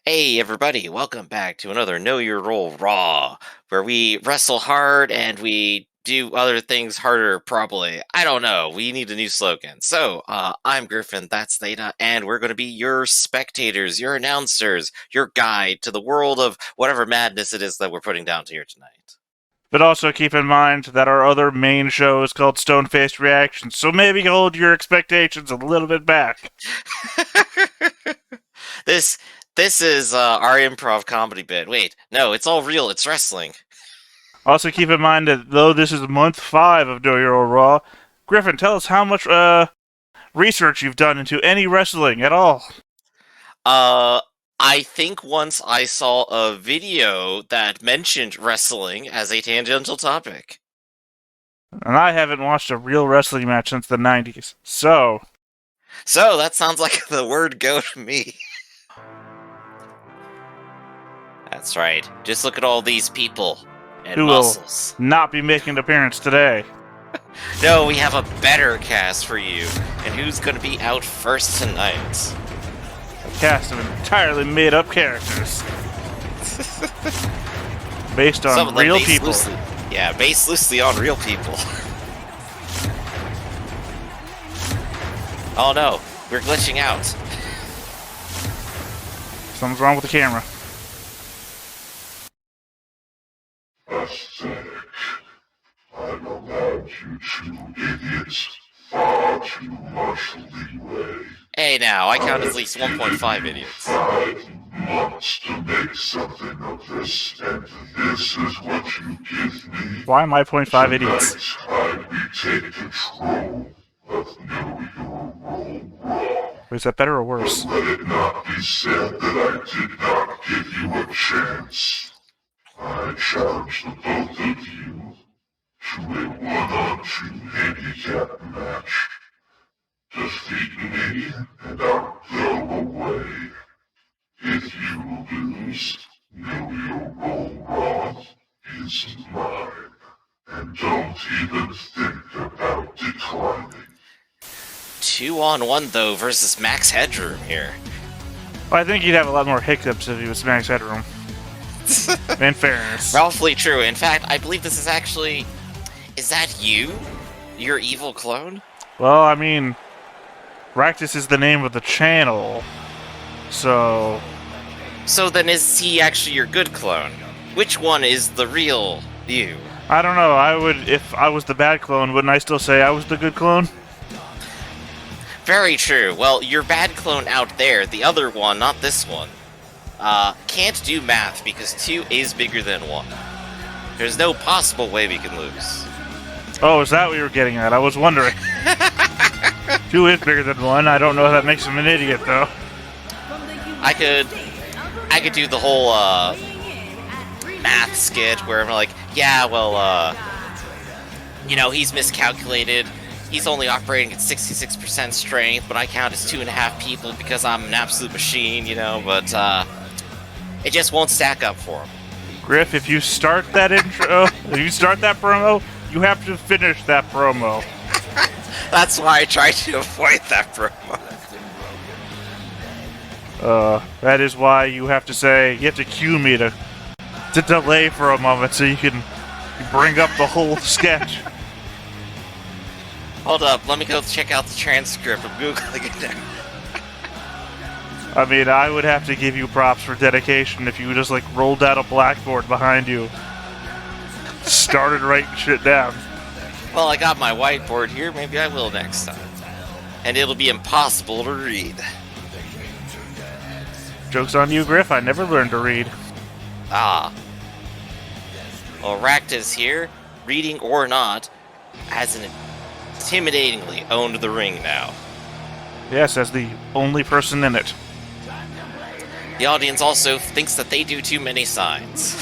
Hey everybody, welcome back to another Know Your Role Raw, where we wrestle hard and we do other things harder, probably. I don't know. We need a new slogan. I'm Griffin, that's Theta, and we're going to be your spectators, your announcers, your guide to the world of whatever madness it is that we're putting down here tonight. But also keep in mind that our other main show is called Stone Faced Reactions, so maybe hold your expectations a little bit back. this this is our improv comedy bit. Wait, no, it's all real. It's wrestling. Also keep in mind that though this is month 5 of Know Your Old Raw, Griffin, tell us how much research you've done into any wrestling at all. Uh, I think once I saw a video that mentioned wrestling as a tangential topic. And I haven't watched a real wrestling match since the 90s, so... So, that sounds like the word go to me. That's right. Just look at all these people. And who muscles. will not be making an appearance today. No, we have a better cast for you. And who's gonna be out first tonight? A cast of entirely made-up characters. Based on real people. Based loosely on real people. Oh no, we're glitching out. Something's wrong with the camera. Pathetic. I've allowed you two idiots far too much leeway. Hey now, I count at least 1.5 idiots. 5 months to make something of this, and this is what you give me. Why am I 0.5 idiots? Tonight, we take control of Know Your Role Raw. Is that better or worse? Let it not be said that I did not give you a chance. I challenge the both of you to a 1-on-2 handicap match. Defeat me, and I'll go away. If you lose, Know Your Role Raw is mine. And don't even think about declining. 2-on-1 though versus Max Headroom here. Well, I think you'd have a lot more hiccups if he was Max Headroom. In fairness. Roughly true. In fact, I believe this is actually... Is that you? Your evil clone? Well, I mean, Raktus is the name of the channel, so... So then is he actually your good clone? Which one is the real you? I don't know, if I was the bad clone, wouldn't I still say I was the good clone? Very true. Well, your bad clone out there, the other one, not this one, can't do math because 2 is bigger than 1. There's no possible way we can lose. Oh, is that what you were getting at? I was wondering. 2 is bigger than 1. I don't know if that makes him an idiot, though. I could do the whole, math skit where I'm like, yeah, well, he's miscalculated. He's only operating at 66% strength, but I count as 2.5 people because I'm an absolute machine, but, it just won't stack up for him. Griff, if you start that intro, if you start that promo, you have to finish that promo. That's why I try to avoid that promo. That is why you have to cue me to delay for a moment so you can bring up the whole sketch. Hold up, let me go check out the transcript. I'm Googling it now. I mean, I would have to give you props for dedication if you just, rolled out a blackboard behind you. Started writing shit down. Well, I got my whiteboard here. Maybe I will next time. And it'll be impossible to read. Joke's on you, Griff. I never learned to read. Ah. Well, Raktus here, reading or not, has intimidatingly owned the ring now. Yes, as the only person in it. The audience also thinks that they do too many signs.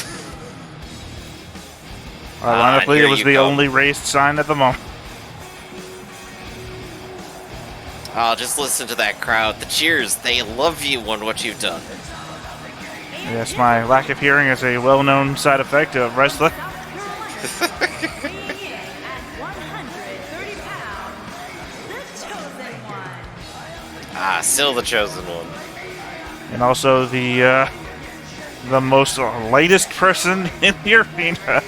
Ironically, it was the only raised sign at the moment. Oh, just listen to that crowd. The cheers, they love you on what you've done. Yes, my lack of hearing is a well-known side effect of wrestling. Still the chosen one. And also the most lightest person in the arena.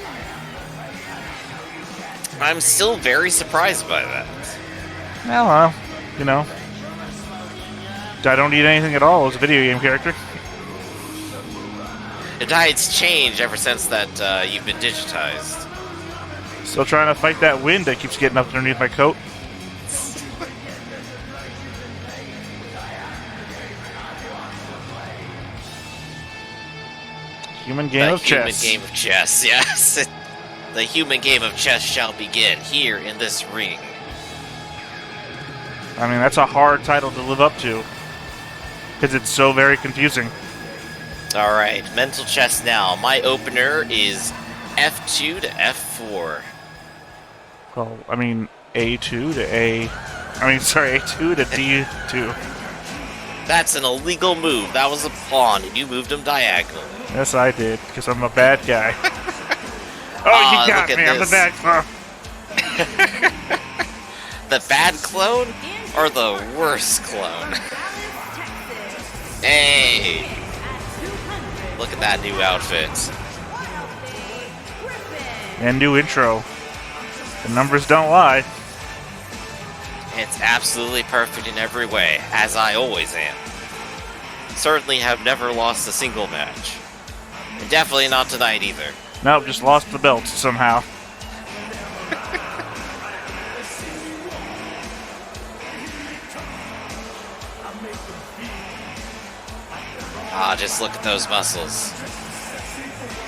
I'm still very surprised by that. Well, you know, I don't need anything at all as a video game character. The diet's changed ever since that you've been digitized. Still trying to fight that wind that keeps getting up underneath my coat. Human game of chess. Human game of chess, yes. The human game of chess shall begin here in this ring. I mean, that's a hard title to live up to. Because it's so very confusing. Alright, mental chess now. My opener is F2 to F4. Well, I mean, A2 to A... I mean, sorry, A2 to D2. That's an illegal move. That was a pawn, and you moved him diagonally. Yes, I did, because I'm a bad guy. Oh, you got me! I'm the bad clone. The bad clone or the worst clone? Hey! Look at that new outfit. And new intro. The numbers don't lie. It's absolutely perfect in every way, as I always am. Certainly have never lost a single match. And definitely not tonight either. Nope, just lost the belt somehow. Ah, just look at those muscles.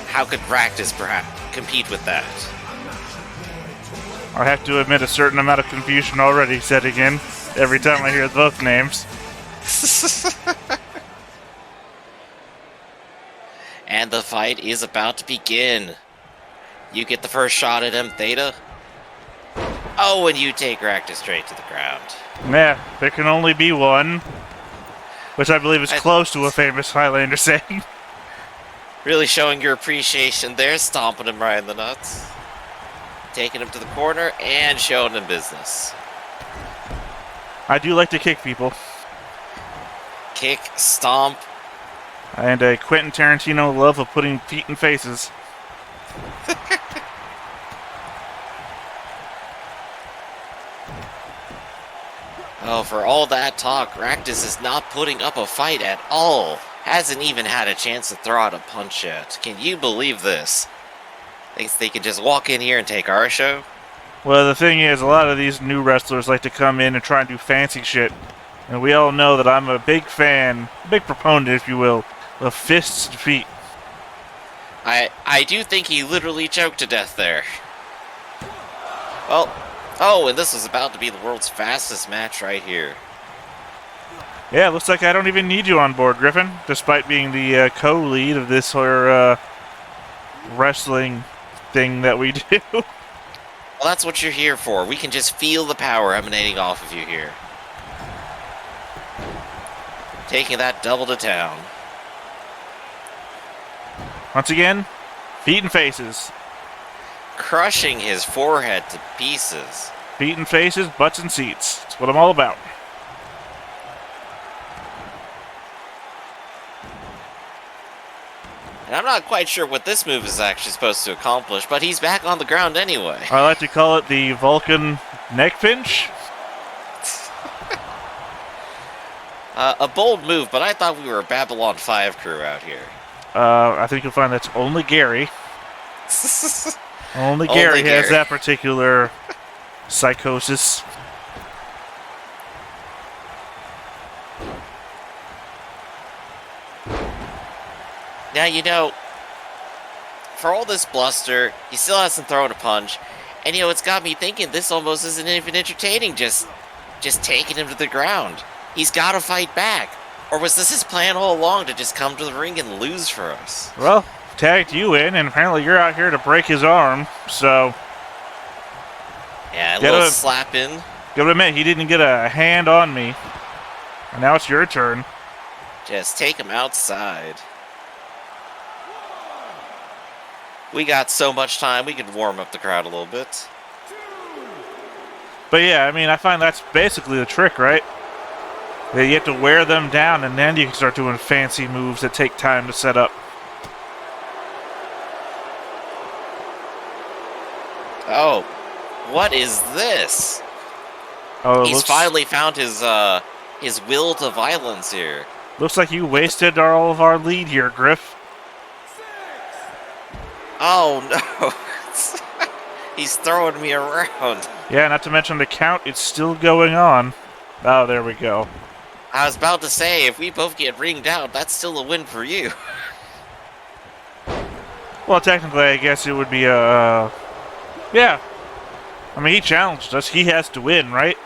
How could Raktus perhaps compete with that? I have to admit a certain amount of confusion already setting in every time I hear both names. And the fight is about to begin. You get the first shot at him, Theta. Oh, and you take Raktus straight to the ground. Yeah, there can only be one. Which I believe is close to a famous Highlander saying. Really showing your appreciation there, stomping him right in the nuts. Taking him to the corner and showing him business. I do like to kick people. Kick, stomp. And a Quentin Tarantino love of putting feet in faces. Oh, for all that talk, Raktus is not putting up a fight at all. Hasn't even had a chance to throw out a punch yet. Can you believe this? Thinks they can just walk in here and take our show? Well, the thing is, a lot of these new wrestlers like to come in and try and do fancy shit. And we all know that I'm a big fan, a big proponent, if you will, of fists and feet. I do think he literally choked to death there. Well, oh, and this was about to be the world's fastest match right here. Yeah, looks like I don't even need you on board, Griffin, despite being the co-lead of this wrestling thing that we do. Well, that's what you're here for. We can just feel the power emanating off of you here. Taking that double to town. Once again, feet and faces. Crushing his forehead to pieces. Feet and faces, butts and seats. That's what I'm all about. And I'm not quite sure what this move is actually supposed to accomplish, but he's back on the ground anyway. I like to call it the Vulcan neck pinch. A bold move, but I thought we were a Babylon 5 crew out here. I think you'll find that's only Gary. Only Gary has that particular psychosis. Now, you know, for all this bluster, he still hasn't thrown a punch. And, you know, it's got me thinking this almost isn't even entertaining, just taking him to the ground. He's got to fight back. Or was this his plan all along to just come to the ring and lose for us? Well, tagged you in, and apparently you're out here to break his arm, so... Yeah, a little slap in. Gotta admit, he didn't get a hand on me. And now it's your turn. Just take him outside. We got so much time, we could warm up the crowd a little bit. But yeah, I mean, I find that's basically the trick, right? You have to wear them down, and then you can start doing fancy moves that take time to set up. Oh, what is this? Oh, He's finally found his will to violence here. Looks like you wasted all of our lead here, Griff. Oh no! He's throwing me around. Yeah, not to mention the count, it's still going on. Oh, there we go. I was about to say, if we both get ringed out, that's still a win for you. Well, technically, I guess it would be a... yeah. I mean, he challenged us. He has to win, right?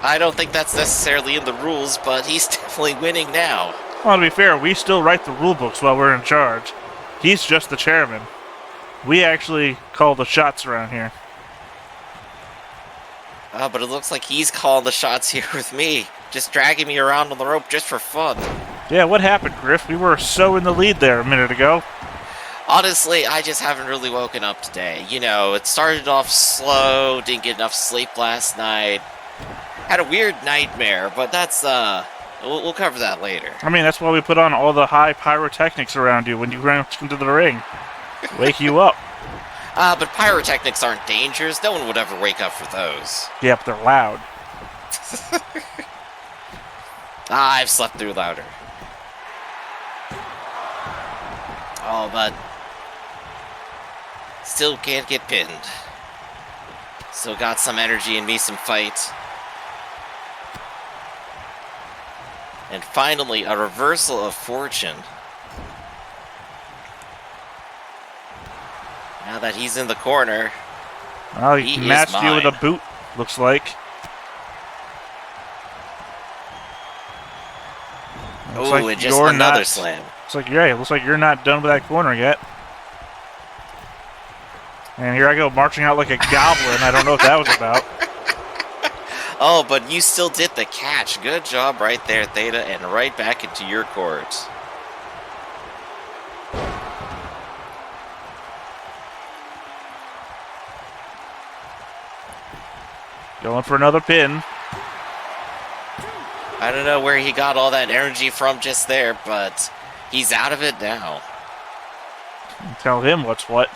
I don't think that's necessarily in the rules, but he's definitely winning now. Well, to be fair, we still write the rule books while we're in charge. He's just the chairman. We actually call the shots around here. But it looks like he's calling the shots here with me. Just dragging me around on the rope just for fun. Yeah, what happened, Griff? We were so in the lead there a minute ago. Honestly, I just haven't really woken up today. You know, it started off slow, didn't get enough sleep last night. Had a weird nightmare, but that's, we'll cover that later. I mean, that's why we put on all the high pyrotechnics around you when you ran into the ring. Wake you up. But pyrotechnics aren't dangerous. No one would ever wake up for those. Yeah, but they're loud. I've slept through louder. Oh, but still can't get pinned. Still got some energy in me, some fight. And finally, a reversal of fortune. Now that he's in the corner, Oh, he he matched is you with a mine. boot, looks like. Ooh, and just another slam. Looks like it looks like you're not done with that corner yet. And here I go marching out like a goblin. I don't know what that was about. Oh, but you still did the catch. Good job right there, Theta, and right back into your court. Going for another pin. I don't know where he got all that energy from just there, but he's out of it now. Tell him what's what.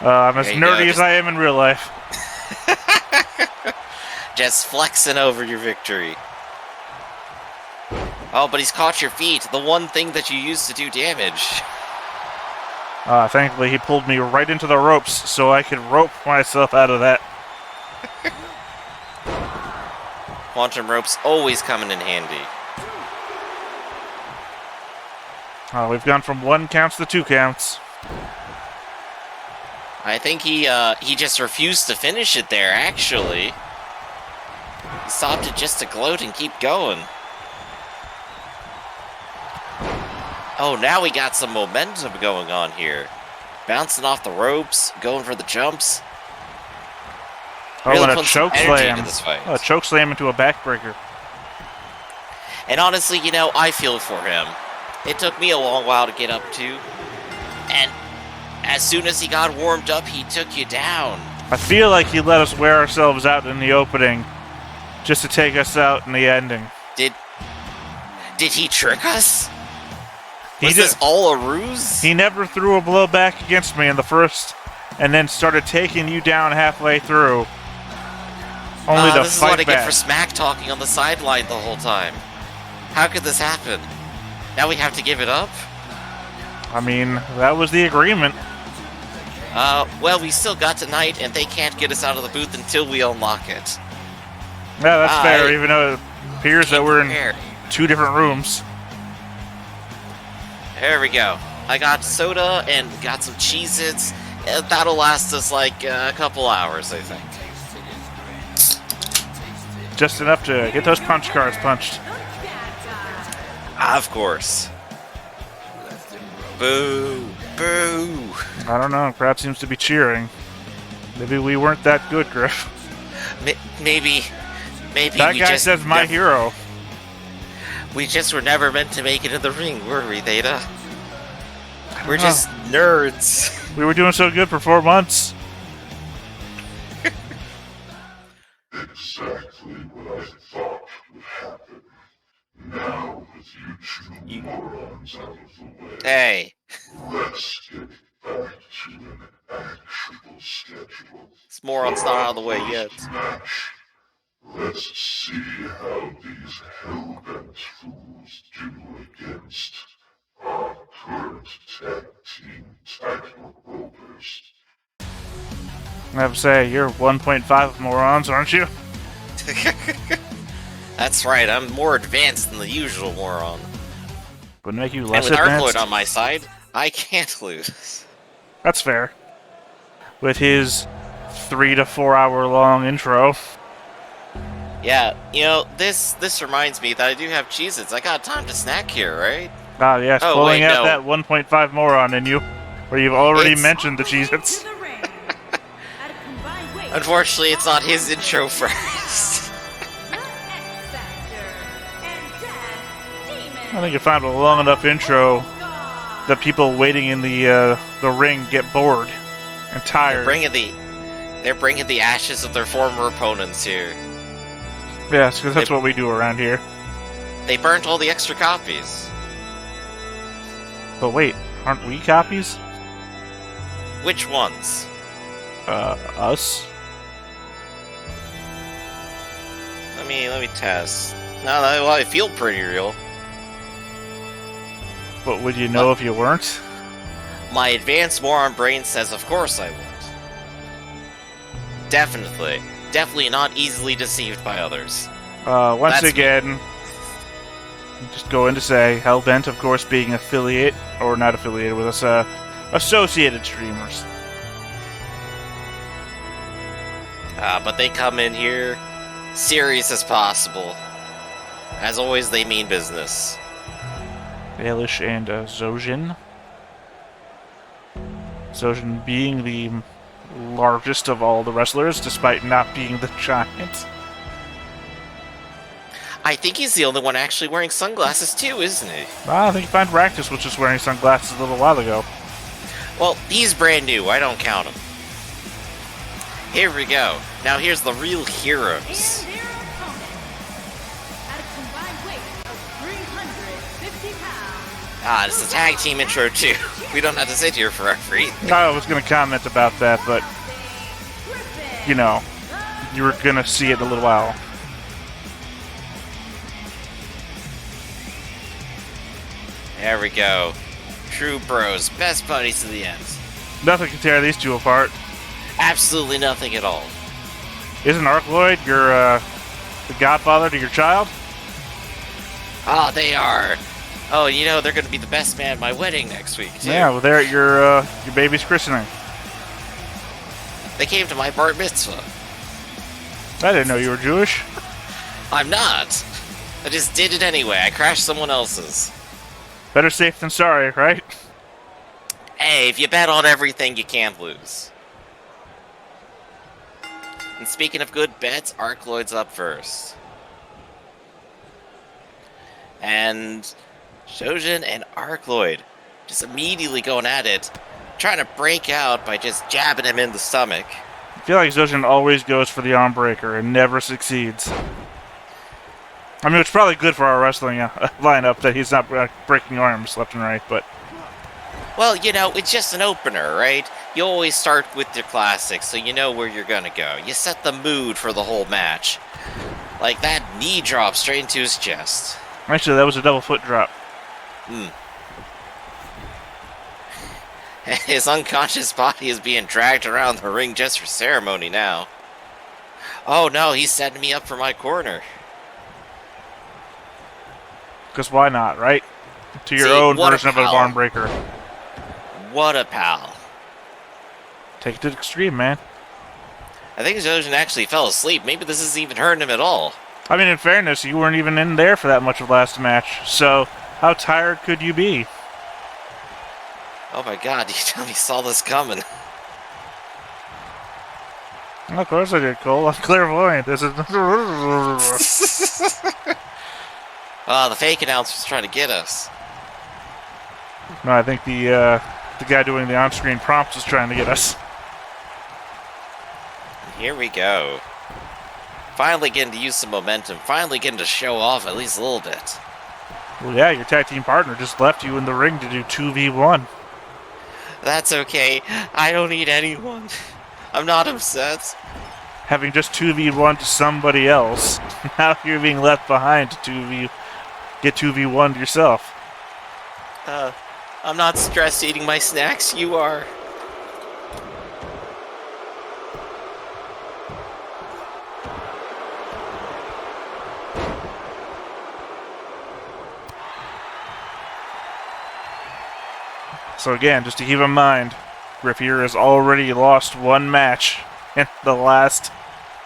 I'm as There you nerdy go, as I am in real life. Just flexing over your victory. Oh, but he's caught your feet, the one thing that you use to do damage. Thankfully, he pulled me right into the ropes so I could rope myself out of that. Quantum ropes always coming in handy. We've gone from 1 counts to 2 counts. I think he just refused to finish it there, actually. He stopped it just to gloat and keep going. Oh, now we got some momentum going on here. Bouncing off the ropes, going for the jumps. Oh, Really and a putting some choke energy slam. into this fight. Oh, a choke slam into a backbreaker. And honestly, you know, I feel for him. It took me a long while to get up to. And as soon as he got warmed up, he took you down. I feel like he let us wear ourselves out in the opening just to take us out in the ending. Did he trick us? He Was this all a ruse? He never threw a blow back against me in the first, and then started taking you down halfway through. Only to this is fight what I get back. for smack talking on the sideline the whole time. How could this happen? Now we have to give it up? I mean, that was the agreement. Well, we still got tonight, and they can't get us out of the booth until we unlock it. Yeah, that's fair, even though it appears that we're in Here. 2 different rooms. There we go. I got soda and got some Cheez-Its. That'll last us like a couple hours, I think. Just enough to get those punch cards punched. Of course. Boo! Boo! I don't know, crowd seems to be cheering. Maybe we weren't that good, Griff. Maybe That we guy just says my hero. We just were never meant to make it in the ring, were we, Theta? We're just nerds. We were doing so good for 4 months. Exactly what I thought would happen. Now with you two morons out of the way, Hey, let's get back to an actual schedule. this moron's not out of the way yet. First match. Let's see how these hellbent fools do against our current tag team title holders. I have to say, you're 1.5 morons, aren't you? That's right, I'm more advanced than the usual moron. Wouldn't make you And less with advanced. Arkloid on my side, I can't lose. That's fair. With his 3 to 4 hour long intro. Yeah, you know, this reminds me that I do have Cheez-Its. I got time to snack here, right? Ah, yes, Oh, pulling wait, out no. that 1.5 moron in you, where you've already It's- mentioned the Cheez-Its. Unfortunately, it's not his intro first. I think you found a long enough intro that people waiting in the ring get bored and tired. They're bringing the ashes of their former opponents here. Yes, because that's what we do around here. They burnt all the extra copies. But wait, aren't we copies? Which ones? Us? Let me test. No, well, I feel pretty real. But would you know if you weren't? My advanced moron brain says of course I would. Definitely. Definitely not easily deceived by others. Once That's me. again, just going to say, Hellbent, of course, being affiliate, or not affiliated with us, associated streamers. But they come in here serious as possible. As always, they mean business. Baelish and Zojin. Zojin being the largest of all the wrestlers, despite not being the giant. I think he's the only one actually wearing sunglasses too, isn't he? I think you find Raktus was just wearing sunglasses a little while ago. Well, he's brand new. I don't count him. Here we go. Now here's the real heroes. And their opponent, at a combined weight of 350 pounds. It's a tag team intro too. We don't have to sit here forever either. I was going to comment about that, but, you know, you were going to see it in a little while. There we go. True bros, best buddies to the end. Nothing can tear these two apart. Absolutely nothing at all. Isn't Arkloid your, the godfather to your child? Oh, they are. Oh, you know, they're going to be the best man at my wedding next week, too. Yeah, well, they're at your baby's christening. They came to my bar mitzvah. I didn't know you were Jewish. I'm not. I just did it anyway. I crashed someone else's. Better safe than sorry, right? Hey, if you bet on everything, you can't lose. And speaking of good bets, Arkloid's up first. And Shojin and Arkloid just immediately going at it, trying to break out by just jabbing him in the stomach. I feel like Zojin always goes for the arm breaker and never succeeds. I mean, it's probably good for our wrestling lineup that he's not breaking arms left and right, but... Well, you know, it's just an opener, right? You always start with your classics, so you know where you're gonna go. You set the mood for the whole match. Like that knee drop straight into his chest. Actually, that was a double foot drop. His unconscious body is being dragged around the ring just for ceremony now. Oh no, he's setting me up for my corner. Because why not, right? To your See, own what a version of a pal. arm breaker. What a pal. Take it to the extreme, man. I think Zojin actually fell asleep. Maybe this isn't even hurting him at all. I mean, in fairness, you weren't even in there for that much of the last match, so how tired could you be? Oh my god, you tell me saw this coming. Well, of course I did, Cole. I'm clairvoyant. This is... Oh, the fake announcer's trying to get us. No, I think the The guy doing the on-screen prompts is trying to get us. Here we go. Finally getting to use some momentum. Finally getting to show off at least a little bit. Well, yeah, your tag team partner just left you in the ring to do 2v1. That's okay. I don't need anyone. I'm not upset. Having just 2v1 to somebody else. Now you're being left behind to get 2v1 yourself. I'm not stressed eating my snacks. You are. So again, just to keep in mind, Griff here has already lost one match in the last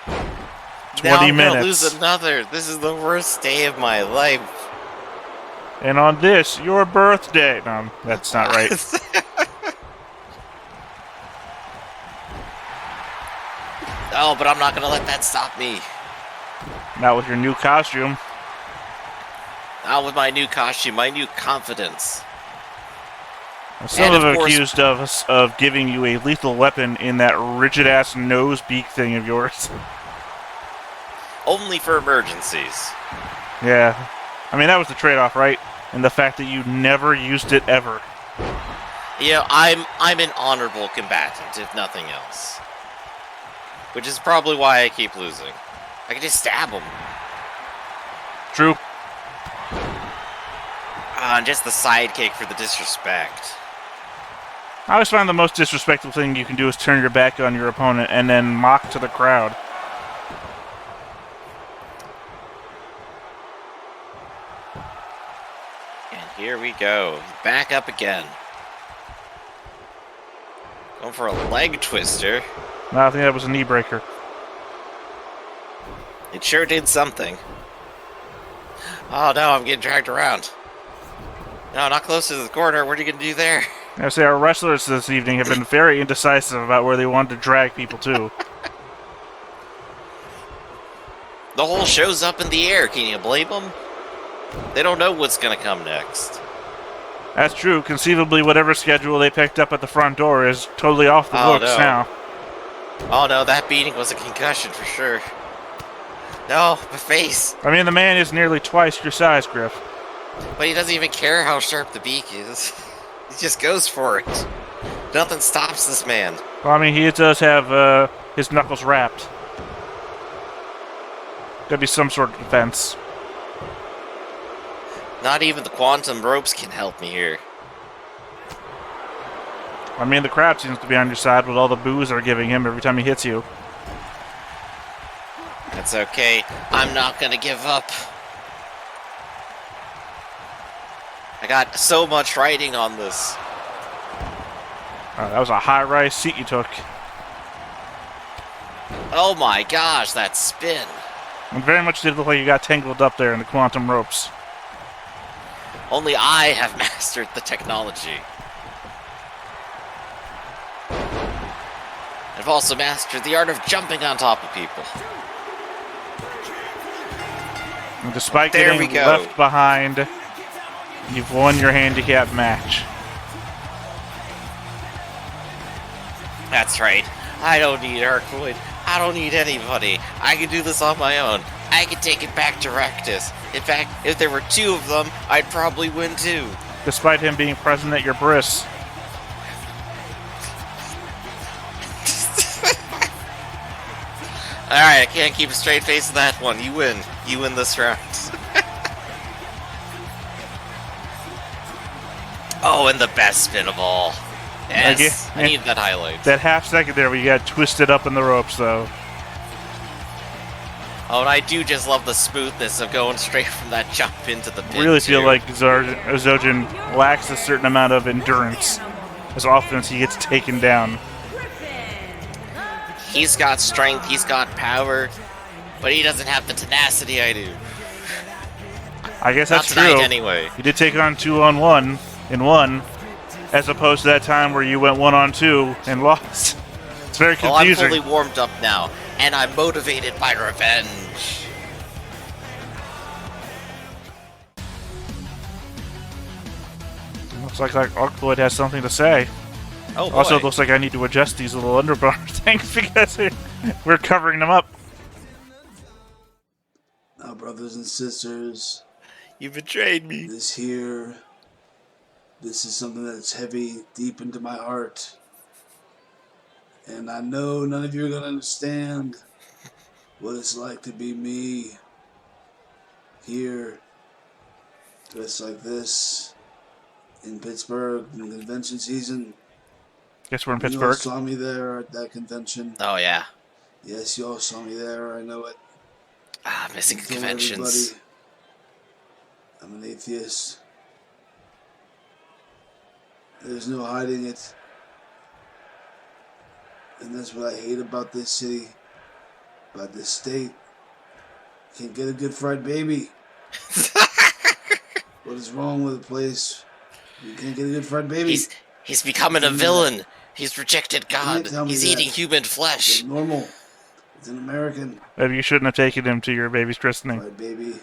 20 now I'm minutes. Gonna lose another. This is the worst day of my life. And on this, your birthday. No, that's not right. Oh, but I'm not gonna let that stop me. Not with your new costume. Not with my new costume, my new confidence. Some And have of course- accused of us of giving you a lethal weapon in that rigid-ass nose beak thing of yours. Only for emergencies. Yeah. I mean, that was the trade-off, right? And the fact that you never used it ever. You know, I'm an honorable combatant, if nothing else. Which is probably why I keep losing. I can just stab him. True. And just the sidekick for the disrespect. I always find the most disrespectful thing you can do is turn your back on your opponent and then mock to the crowd. And here we go. Back up again. Going for a leg twister. No, I think that was a knee breaker. It sure did something. Oh no, I'm getting dragged around. No, not close to the corner. What are you going to do there? I say our wrestlers this evening have been very indecisive about where they want to drag people to. The whole show's up in the air. Can you blame them? They don't know what's going to come next. That's true. Conceivably, whatever schedule they picked up at the front door is totally off the Oh, books no. now. Oh no, that beating was a concussion for sure. No, my face. I mean, the man is nearly twice your size, Griff. But he doesn't even care how sharp the beak is. He just goes for it. Nothing stops this man. Well, I mean, he does have his knuckles wrapped. Gotta be some sort of defense. Not even the quantum ropes can help me here. I mean, the crowd seems to be on your side with all the boos they're giving him every time he hits you. That's okay. I'm not gonna give up. I got so much writing on this. That was a high-rise seat you took. Oh my gosh, that spin. It very much did look like you got tangled up there in the quantum ropes. Only I have mastered the technology. I've also mastered the art of jumping on top of people. And despite There we getting go. left behind, you've won your handicap match. That's right. I don't need Arkwood. I don't need anybody. I can do this on my own. I can take it back to Raktus. In fact, if there were two of them, I'd probably win too. Despite him being present at your bris. Alright, I can't keep a straight face in that one. You win. You win this round. Oh, and the best spin of all. Yes, Okay. I need that highlight. That half second there where you got twisted up in the ropes, though. Oh, and I do just love the smoothness of going straight from that jump into the pin. Really feel too. like Zojin lacks a certain amount of endurance as often as he gets taken down. He's got strength, he's got power, but he doesn't have the tenacity I do. I guess Not that's tonight, true. anyway. You did take on 2-on-1 in one, as opposed to that time where you went 1-on-2 and lost. It's very Well, I'm confusing. fully warmed up now, and I'm motivated by revenge. Looks like Arkloid has something to say. Oh boy. Also, it looks like I need to adjust these little underbar things because we're covering them up. Now, brothers and sisters, You betrayed me. this is something that's heavy deep into my heart. And I know none of you are going to understand what it's like to be me here, dressed like this, in Pittsburgh in the convention season. Guess we're in You all Pittsburgh. saw me there at that convention. Oh yeah. Yes, you all saw me there. I know it. Missing I told conventions. everybody I'm an atheist. There's no hiding it. And that's what I hate about this city, about this state. Can't get a good fried baby. What is wrong with the place? You can't get a good fried baby. He's becoming a villain. He's rejected God. He's eating human flesh. It's normal. It's an American Maybe you shouldn't have taken him to your baby's christening. fried baby.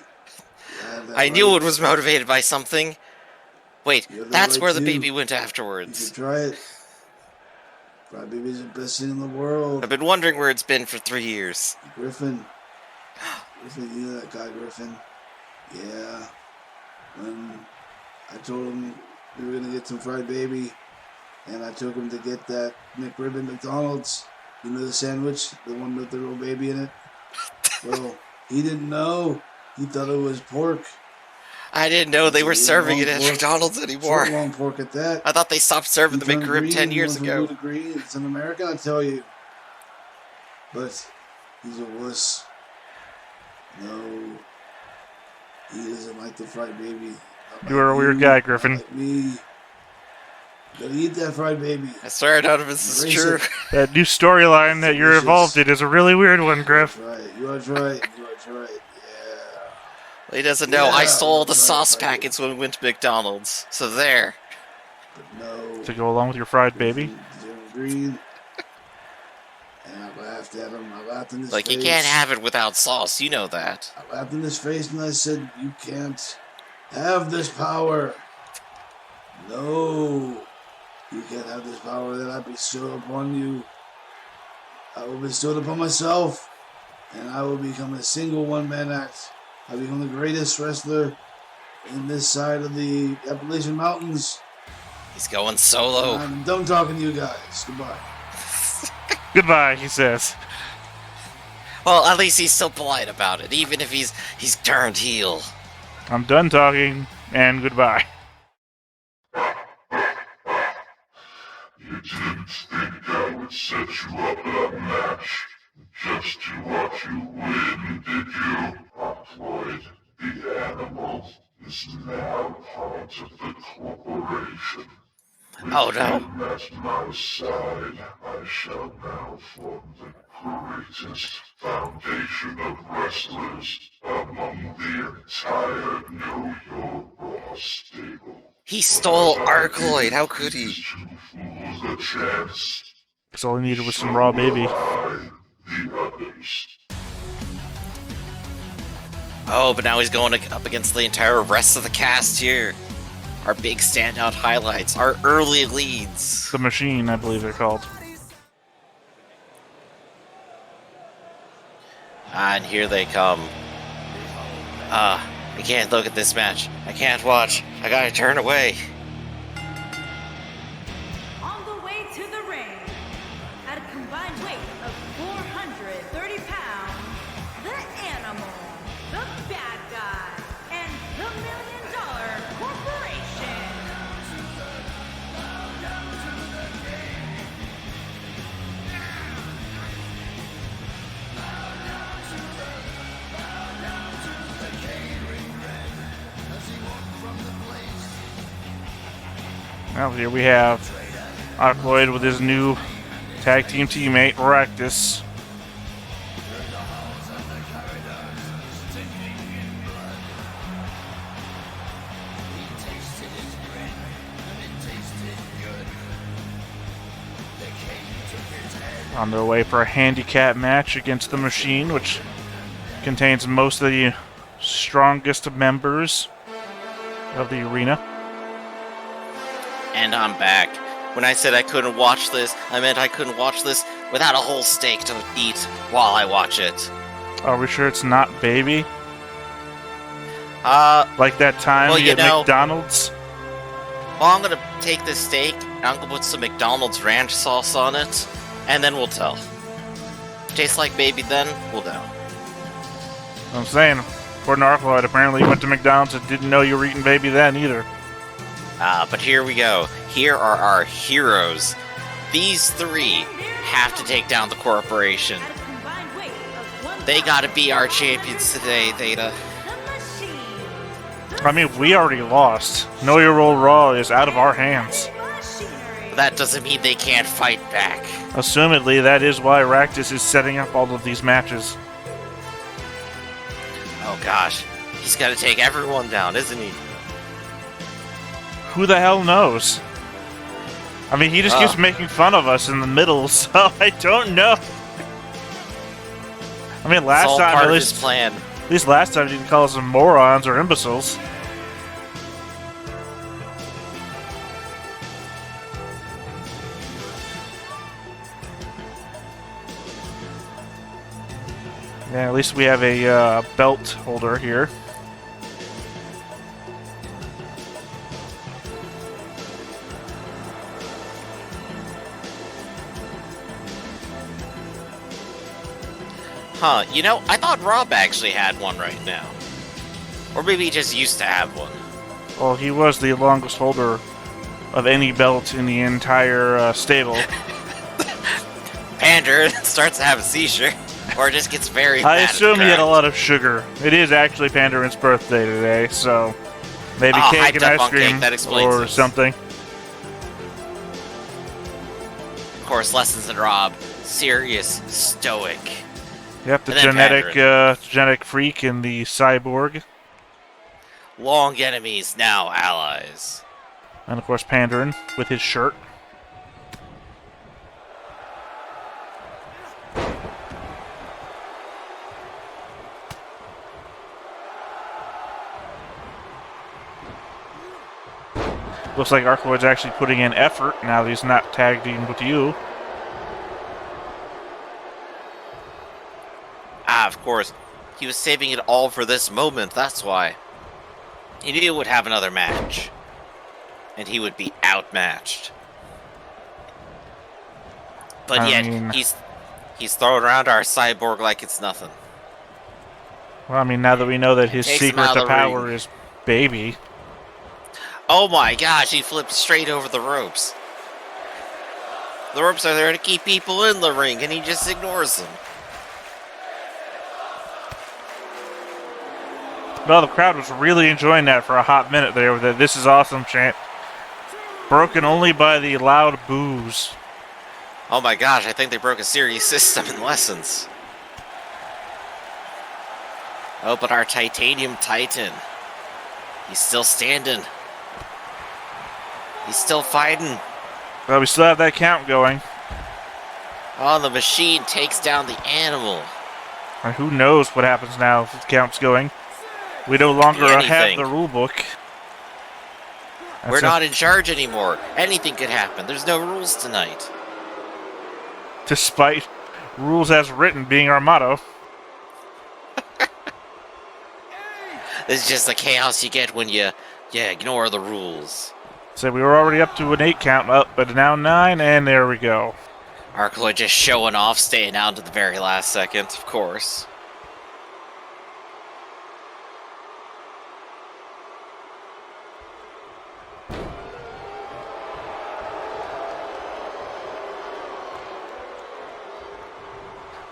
I knew it was motivated by something. Wait, You have that that's right where the too. baby went You afterwards. should try it. Fried baby's the best thing in the world. I've been wondering where it's been for 3 years. Griffin. Griffin, you know that guy, Griffin? Yeah. When I told him we were gonna get some fried baby, and I took him to get that McRib at McDonald's. You know the sandwich, the one with the little baby in it. Well, he didn't know. He thought it was pork. I didn't know they were It's a serving it long at pork. McDonald's anymore. Short, long pork at that. I thought they stopped serving the He turned McRib green, 10 he years went from ago. blue to green. It's an American, I tell you. But he's a wuss. No, he doesn't like the fried baby. Not You are a like weird you, guy, not Griffin. like me. You gotta eat that fried baby. I swear none of this is Erase true. it. That new storyline that you're Delicious. involved in is a really weird one, Griff. Try it. You wanna try it? You wanna try it? Yeah. He doesn't know. I Yeah, stole the right, sauce right. packets when we went to McDonald's. So there. But no. To go along with your fried baby. He turned green. And I laughed at him. I laughed in his Like, face. you can't have it without sauce. You know that. I laughed in his face and I said, "You can't have this power. No, you can't have this power that I bestow upon you. I will bestow it upon myself, and I will become a single one-man act. I become the greatest wrestler in this side of the Appalachian Mountains. He's going solo. I'm done talking to you guys. Goodbye." Goodbye, he says. Well, at least he's still polite about it, even if he's turned heel. I'm done talking, and goodbye. You didn't think I would set you up that match just to watch you win, did you? Floyd, the animal, is now part of the corporation. Oh no. And at my side, I shall now form the greatest foundation of wrestlers among the entire Know Your Raw stable. He stole Arcloid. How could he? These two fools a chance. Because all he needed was some raw baby. I, the others. Oh, but now he's going up against the entire rest of the cast here. Our big standout highlights, our early leads. The Machine, I believe they're called. And here they come. I can't look at this match. I can't watch. I gotta turn away. On the way to the ring, at a combined weight of 430 pounds, the Animal, the Bad Guy, and the $1 Million Corporation. Well, here we have Aqualoid with his new tag team teammate, Raktus. On their way for a handicap match against the Machine, which contains most of the strongest members of the arena. And I'm back. When I said I couldn't watch this, I meant I couldn't watch this without a whole steak to eat while I watch it. Are we sure it's not baby? Like that time well, we you at know- McDonald's? Well, I'm gonna take this steak, and I'm gonna put some McDonald's ranch sauce on it, and then we'll tell. Tastes like baby then, we'll know. I'm saying, according to Arcloid, apparently you went to McDonald's and didn't know you were eating baby then either. But here we go. Here are our heroes. These three have to take down the corporation. At a combined weight of 1,000, They gotta be our champions today, Theta. the machine. I mean, we already lost. Know Your Role Raw is out of our hands. Machinery. That doesn't mean they can't fight back. Assumedly, that is why Raktus is setting up all of these matches. Oh gosh, he's gotta take everyone down, isn't he? Who the hell knows? I mean, he just keeps making fun of us in the middle, so I don't know. I mean, It's last all time, part at of his least, plan. last time, he didn't call us morons or imbeciles. Yeah, at least we have a belt holder here. Huh, you know, I thought Rob actually had one right now. Or maybe he just used to have one. Well, he was the longest holder of any belt in the entire stable. Pander starts to have a seizure, or just gets very I fat assume at he had a the lot of sugar. It is actually Panderin's birthday today, so maybe Oh, cake and hyped up ice on cake, cream that explains or this. something. Of course, Lessons in Rob, serious, stoic. Yep, the And then genetic freak in the cyborg, Long enemies, now allies. and of course Pandarin with his shirt. Looks like Arcloid's actually putting in effort now that he's not tagged in with you. Of course. He was saving it all for this moment, that's why. He knew he would have another match. And he would be outmatched. But I yet, mean- he's throwing around our cyborg like it's nothing. Well, I mean, now that we know that his Takes him secret out to of the power ring. is baby. Oh my gosh, he flipped straight over the ropes. The ropes are there to keep people in the ring, and he just ignores them. Well, the crowd was really enjoying that for a hot minute there with the "This is awesome" chant. Broken only by the loud boos. Oh my gosh, I think they broke a serious system in Lessons. Oh, but our Titanium Titan. He's still standing. He's still fighting. Well, we still have that count going. Oh, the machine takes down the animal. And who knows what happens now if the count's going. We no longer have Anything. the rule book. We're That's not in charge anymore. Anything could happen. There's no rules tonight. despite rules as written being our motto. This is just the chaos you get when you ignore the rules. So we were already up to an 8 count up, but now 9, and there we go. Arkloid just showing off, staying out to the very last second, of course.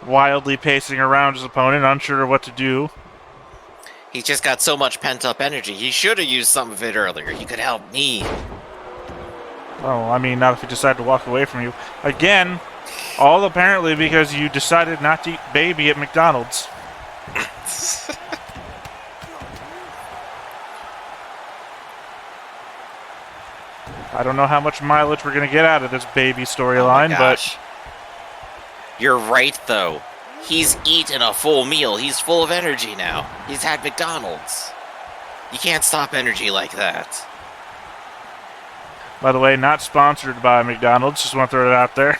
Wildly pacing around his opponent, unsure of what to do. He's just got so much pent-up energy. He should have used some of it earlier. He could help me. Oh, I mean, not if he decided to walk away from you. Again, all apparently because you decided not to eat baby at McDonald's. I don't know how much mileage we're going to get out of this baby storyline, but You're right, though. He's eaten a full meal. He's full of energy now. He's had McDonald's. You can't stop energy like that. By the way, not sponsored by McDonald's. Just want to throw it out there.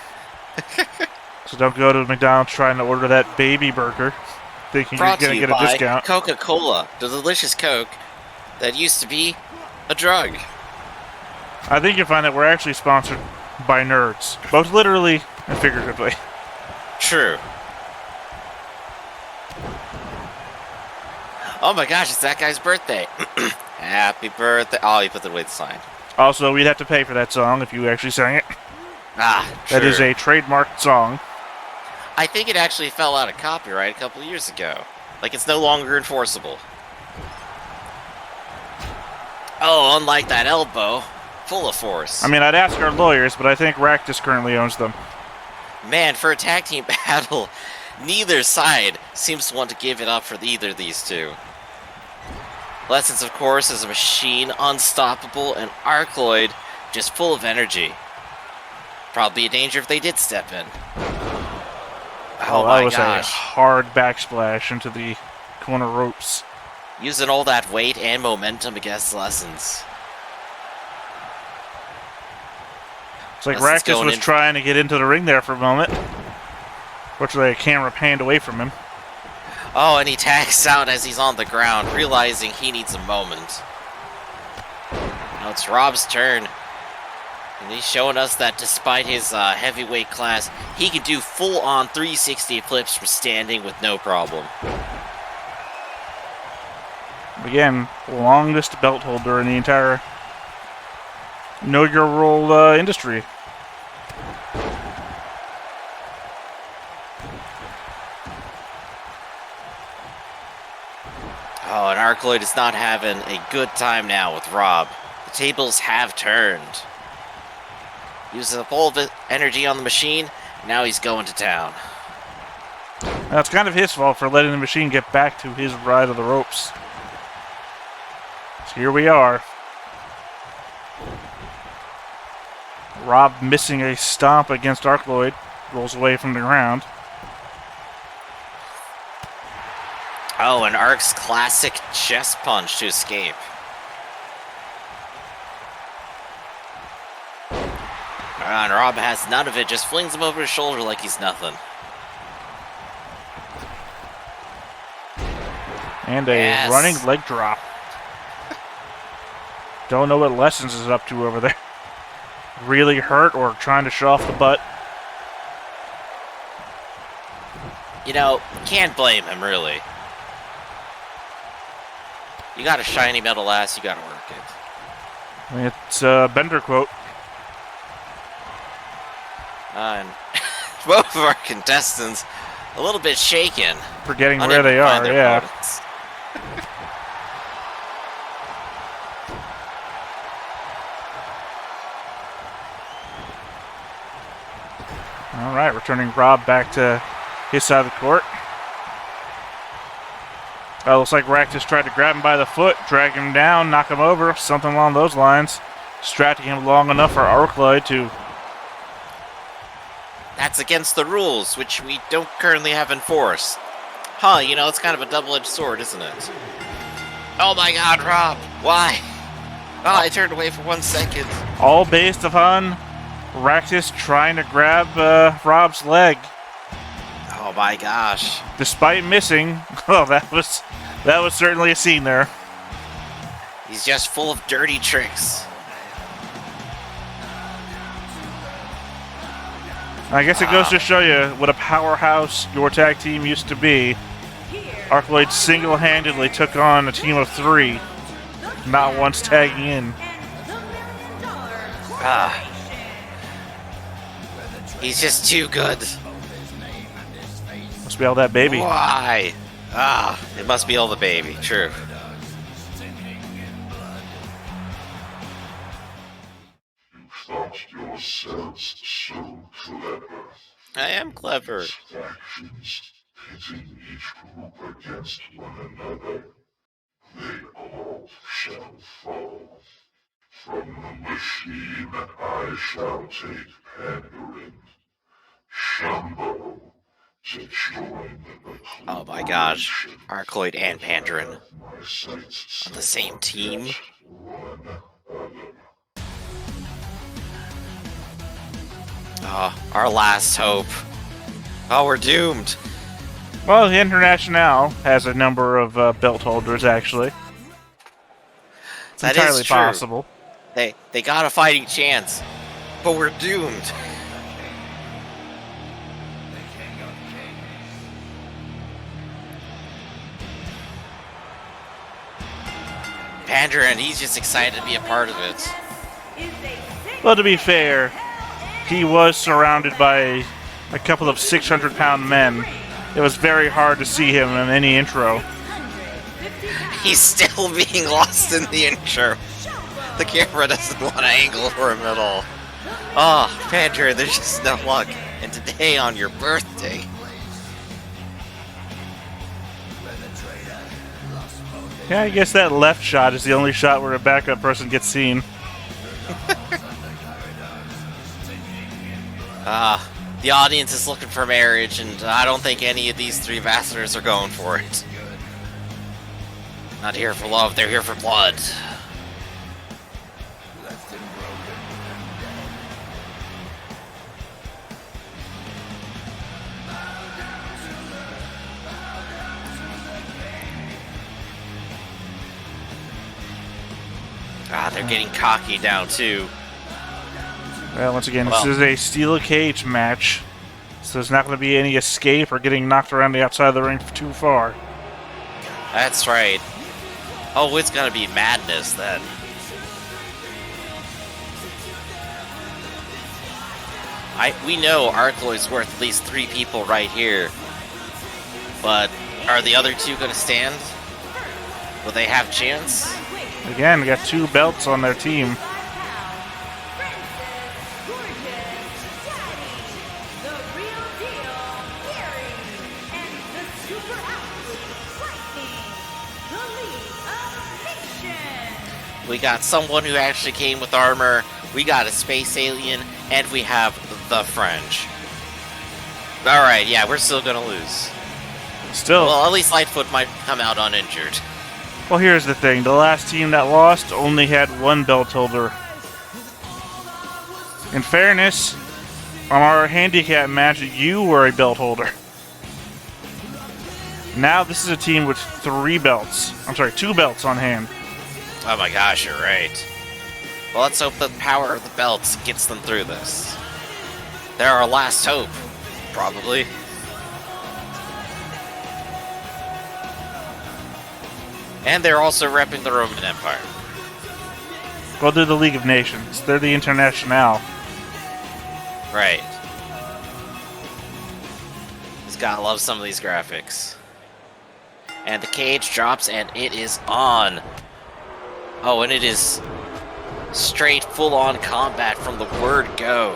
So don't go to McDonald's trying to order that baby burger, thinking you're Brought going to to you get a by discount. Coca-Cola, the delicious Coke that used to be a drug. I think you'll find that we're actually sponsored by nerds, both literally and figuratively. True. Oh my gosh, it's that guy's birthday. Happy birthday. Oh, you put the away the sign. Also, we'd have to pay for that song if you actually sang it. Ah, That is sure. a trademarked song. I think it actually fell out of copyright a couple of years ago. Like, it's no longer enforceable. Oh, unlike that elbow, full of force. I mean, I'd ask our lawyers, but I think Raktus currently owns them. Man, for a tag team battle, neither side seems to want to give it up for either of these two. Lessons, of course, is a machine, unstoppable, and Arcloid just full of energy. Probably a danger if they did step in. Oh that my was a gosh. hard backsplash into the corner ropes. Using all that weight and momentum against Lessons. It's like Lessons Raktus going was in. trying to get into the ring there for a moment. Fortunately, a camera panned away from him. Oh, and he tags out as he's on the ground, realizing he needs a moment. Now it's Rob's turn. And he's showing us that despite his heavyweight class, he can do full-on 360 flips from standing with no problem. Again, longest belt holder in the entire Know Your Role industry. Oh, and Arcloid is not having a good time now with Rob. The tables have turned. Uses up all of his energy on the machine, now he's going to town. Now, it's kind of his fault for letting the machine get back to his ride of the ropes. So here we are. Rob missing a stomp against Arcloid. Rolls away from the ground. Oh, and Ark's classic chest punch to escape. And Rob has none of it, just flings him over his shoulder like he's nothing. And a Yes. running leg drop. Don't know what Lessons is up to over there. Really hurt or trying to show off the butt. You know, can't blame him, really. You got a shiny metal ass, you gotta work it. It's a Bender quote. And both of our contestants a little bit shaken. Forgetting where unable they to find are, their yeah. opponents. All right, returning Rob back to his side of the court. Looks like Raktus tried to grab him by the foot, drag him down, knock him over, something along those lines. Distracting him long enough for Arcloid to... That's against the rules, which we don't currently have enforced. Huh, you know, it's kind of a double-edged sword, isn't it? Oh my god, Rob! Why? Oh, I turned away for 1 second. All based upon Raktus trying to grab Rob's leg. Oh my gosh. Despite missing, well, that was certainly a scene there. He's just full of dirty tricks. I guess it goes to show you what a powerhouse your tag team used to be. Arcloid single-handedly took on a team of 3, not once tagging in. Ah. He's just too good. Must be all that baby. Why? Ah, it must be all the baby, true. You thought yourselves so clever. I am clever. Factions pitting each group against one another. They all shall fall. From the machine I shall take Pandering. Shambo to join the Oh my gosh. Arcloid and Pandaren on the same team. Oh, our last hope. Oh, we're doomed. Well, the International has a number of belt holders, actually. It's That is entirely true. possible. They got a fighting chance, but we're doomed. Pandaren, he's just excited to be a part of it. Well, to be fair, he was surrounded by a couple of 600-pound men. It was very hard to see him in any intro. He's still being lost in the intro. The camera doesn't want to angle for him at all. Oh, Pandaren, there's just no luck. And today on your birthday. Yeah, I guess that left shot is the only shot where a backup person gets seen. The audience is looking for marriage, and I don't think any of these three ambassadors are going for it. Not here for love, they're here for blood. They're getting cocky now, too. Well, once again, this is a steel cage match, so there's not going to be any escape or getting knocked around the outside of the ring too far. That's right. Oh, it's gonna be madness then. We know Arkloid's worth at least 3 people right here, but are the other 2 gonna stand? Will they have chance? Again, we got 2 belts on their team. We got someone who actually came with armor, we got a space alien, and we have the French. Alright, yeah, we're still gonna lose. Still. Well, at least Lightfoot might come out uninjured. Well, here's the thing. The last team that lost only had 1 belt holder. In fairness, on our handicap match, you were a belt holder. Now this is a team with 3 belts. I'm sorry, 2 belts on hand. Oh my gosh, you're right. Well, let's hope the power of the belts gets them through this. They're our last hope, probably. And they're also repping the Roman Empire. Well, they're the League of Nations. They're the International. Right. Just gotta love some of these graphics. And the cage drops, and it is on. Oh, and it is straight full-on combat from the word go.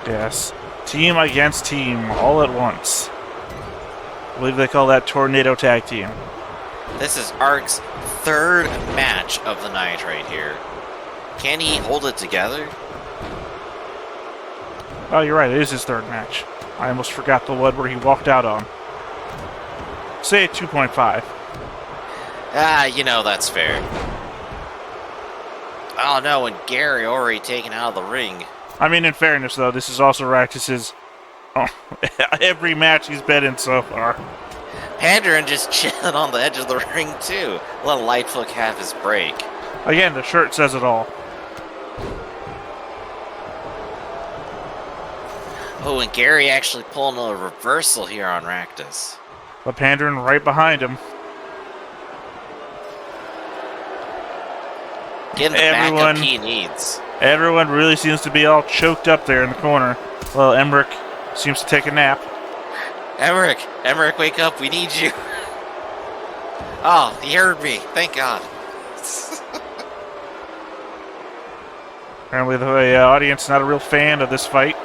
Yes. Team against team, all at once. I believe they call that Tornado Tag Team. This is Ark's 3rd match of the night right here. Can he hold it together? Oh, you're right. It is his 3rd match. I almost forgot the one where he walked out on. Say 2.5. You know, that's fair. Oh no, and Gary already taken out of the ring. I mean, in fairness, though, this is also Raktus's every match he's been in so far. Pandaren just chilling on the edge of the ring, too. Let Lightfoot have his break. Again, the shirt says it all. Oh, and Gary actually pulling a reversal here on Raktus. But Pandaren right behind him. Getting the backup he needs. Everyone really seems to be all choked up there in the corner. Well, Emmerich seems to take a nap. Emmerich, wake up, we need you. Oh, he heard me, thank God. Apparently the audience is not a real fan of this fight.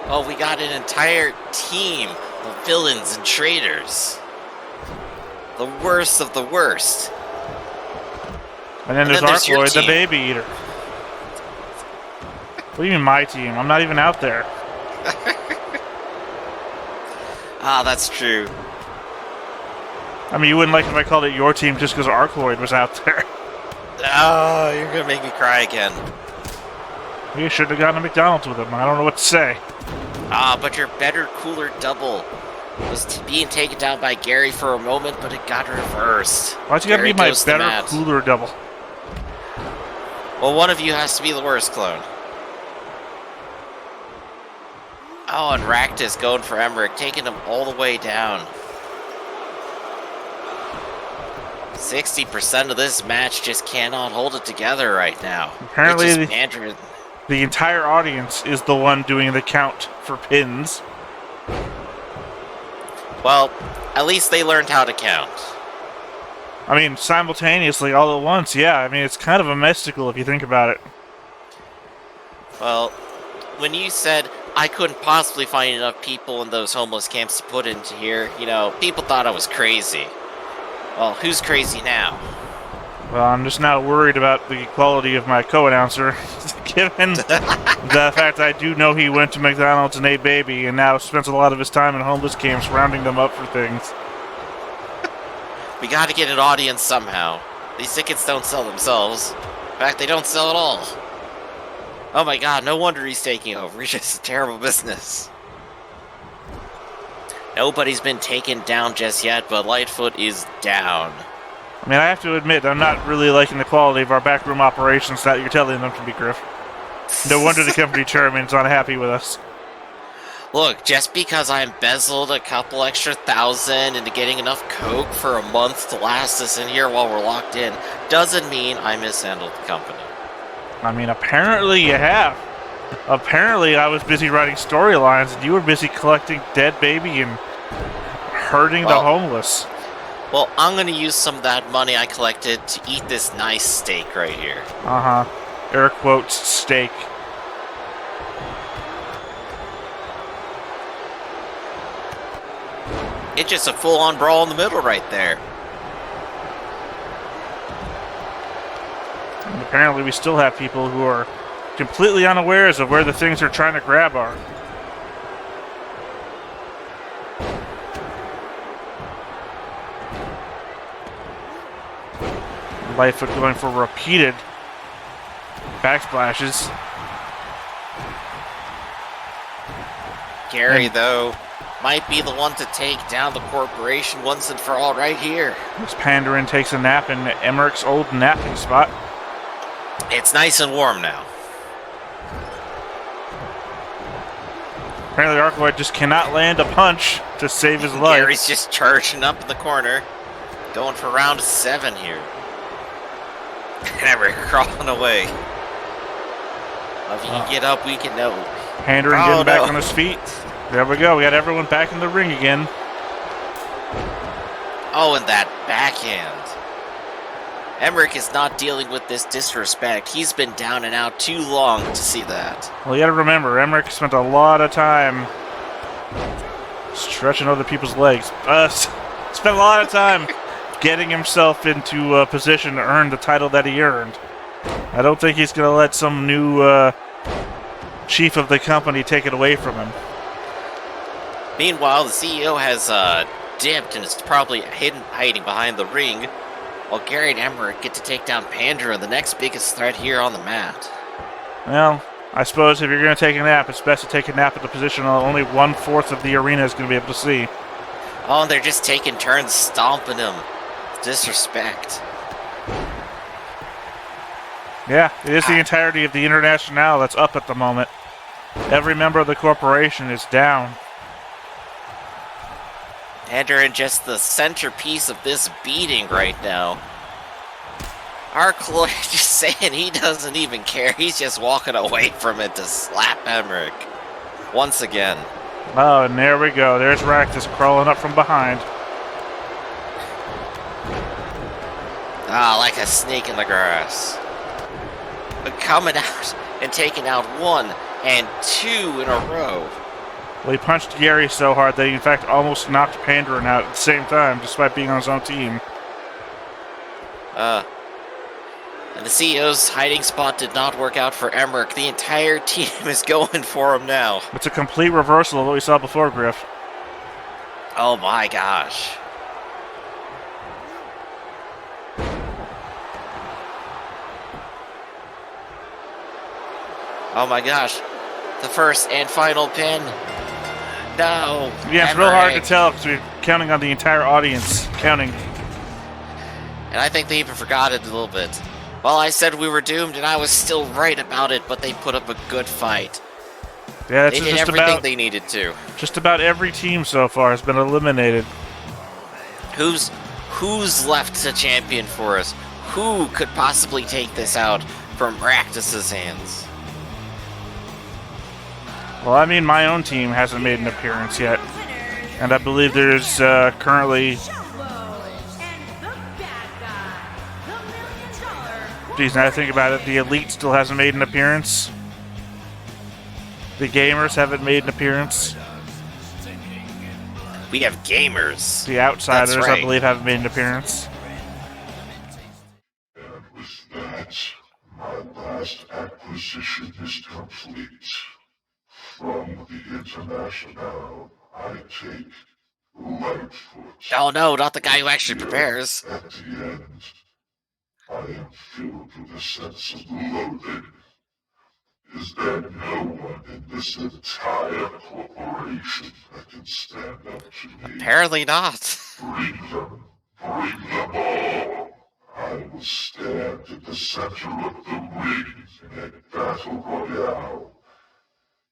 Oh, we got an entire team of villains and traitors. The worst of the worst. And then there's Arkloid, the baby eater. What do you mean my team? I'm not even out there. That's true. I mean, you wouldn't like if I called it your team just because Arkloid was out there. Oh, you're gonna make me cry again. You should have gone to McDonald's with him. I don't know what to say. But your better, cooler double was being taken down by Gary for a moment, but it got reversed. Why'd you gotta Gary be my goes to better, Matt. cooler double? Well, one of you has to be the worst clone. Oh, and Raktus going for Emmerich, taking him all the way down. 60% of this match just cannot hold it together right now. Apparently, It's just Andrew. the entire audience is the one doing the count for pins. Well, at least they learned how to count. I mean, simultaneously, all at once, yeah. I mean, it's kind of a mystical if you think about it. Well, when you said I couldn't possibly find enough people in those homeless camps to put into here, you know, people thought I was crazy. Well, who's crazy now? Well, I'm just now worried about the quality of my co-announcer, given the fact I do know he went to McDonald's and ate baby, and now spends a lot of his time in homeless camps rounding them up for things. We gotta get an audience somehow. These tickets don't sell themselves. In fact, they don't sell at all. Oh my god, no wonder he's taking over. He's just a terrible business. Nobody's been taken down just yet, but Lightfoot is down. I mean, I have to admit, I'm not really liking the quality of our backroom operations that you're telling them to be, Griff. No wonder the company chairman's unhappy with us. Look, just because I embezzled a couple extra thousand into getting enough coke for a month to last us in here while we're locked in, doesn't mean I mishandled the company. I mean, apparently you have. Apparently I was busy writing storylines and you were busy collecting dead baby and hurting the homeless. Well, I'm gonna use some of that money I collected to eat this nice steak right here. Uh-huh. Air quotes, steak. It's just a full-on brawl in the middle right there. And apparently we still have people who are completely unawares of where the things they're trying to grab are. Lightfoot going for repeated backsplashes. Gary, though, might be the one to take down the corporation once and for all right here. This Pandarin takes a nap in Emmerich's old napping spot. It's nice and warm now. Apparently Arkanoid just cannot land a punch to save his life. Gary's just charging up in the corner, going for round 7 here. Never crawling away. If he can get up, we can know. Pandarin getting back on his feet. There we go. We got everyone back in the ring again. Oh, and that backhand. Emmerich is not dealing with this disrespect. He's been down and out too long to see that. Well, you gotta remember, Emmerich spent a lot of time stretching other people's legs. Spent a lot of time getting himself into a position to earn the title that he earned. I don't think he's gonna let some new chief of the company take it away from him. Meanwhile, the CEO has dipped and is probably hiding behind the ring, while Gary and Emmerich get to take down Pandora, the next biggest threat here on the mat. Well, I suppose if you're going to take a nap, it's best to take a nap at the position only 1/4 of the arena is going to be able to see. Oh, and they're just taking turns stomping him. Disrespect. Yeah, it is the entirety of the International that's up at the moment. Every member of the corporation is down. Pandora just the centerpiece of this beating right now. Arkanoid just saying he doesn't even care. He's just walking away from it to slap Emmerich. Once again. Oh, and there we go. There's Raktus crawling up from behind. Ah, like a snake in the grass. But coming out and taking out 1 and 2 in a row. Well, he punched Gary so hard that he in fact almost knocked Pandarin out at the same time, despite being on his own team. And the CEO's hiding spot did not work out for Emmerich. The entire team is going for him now. It's a complete reversal of what we saw before, Griff. Oh my gosh. Oh my gosh. The first and final pin. No. Yeah, it's real hard to Emmerich. tell because we're counting on the entire audience counting. And I think they even forgot it a little bit. Well, I said we were doomed, and I was still right about it, but they put up a good fight. Yeah, They it's did just everything about they needed to. just about every team so far has been eliminated. Who's left to champion for us? Who could possibly take this out from Raktus's hands? Well, I mean, my own team hasn't made an appearance yet, and I believe there's currently. Geez, now I think about it, the Elite still hasn't made an appearance. The Gamers haven't made an appearance. We have gamers. The Outsiders, That's right. I believe, haven't made an appearance. And with that, my last acquisition is complete. From the International, I take Lightfoot. Oh no, not the guy who actually prepares. At the end, I am filled with a sense of loathing. Is there no one in this entire corporation that can stand up to me? Apparently not. Bring them all. I will stand in the center of the ring in a battle royale.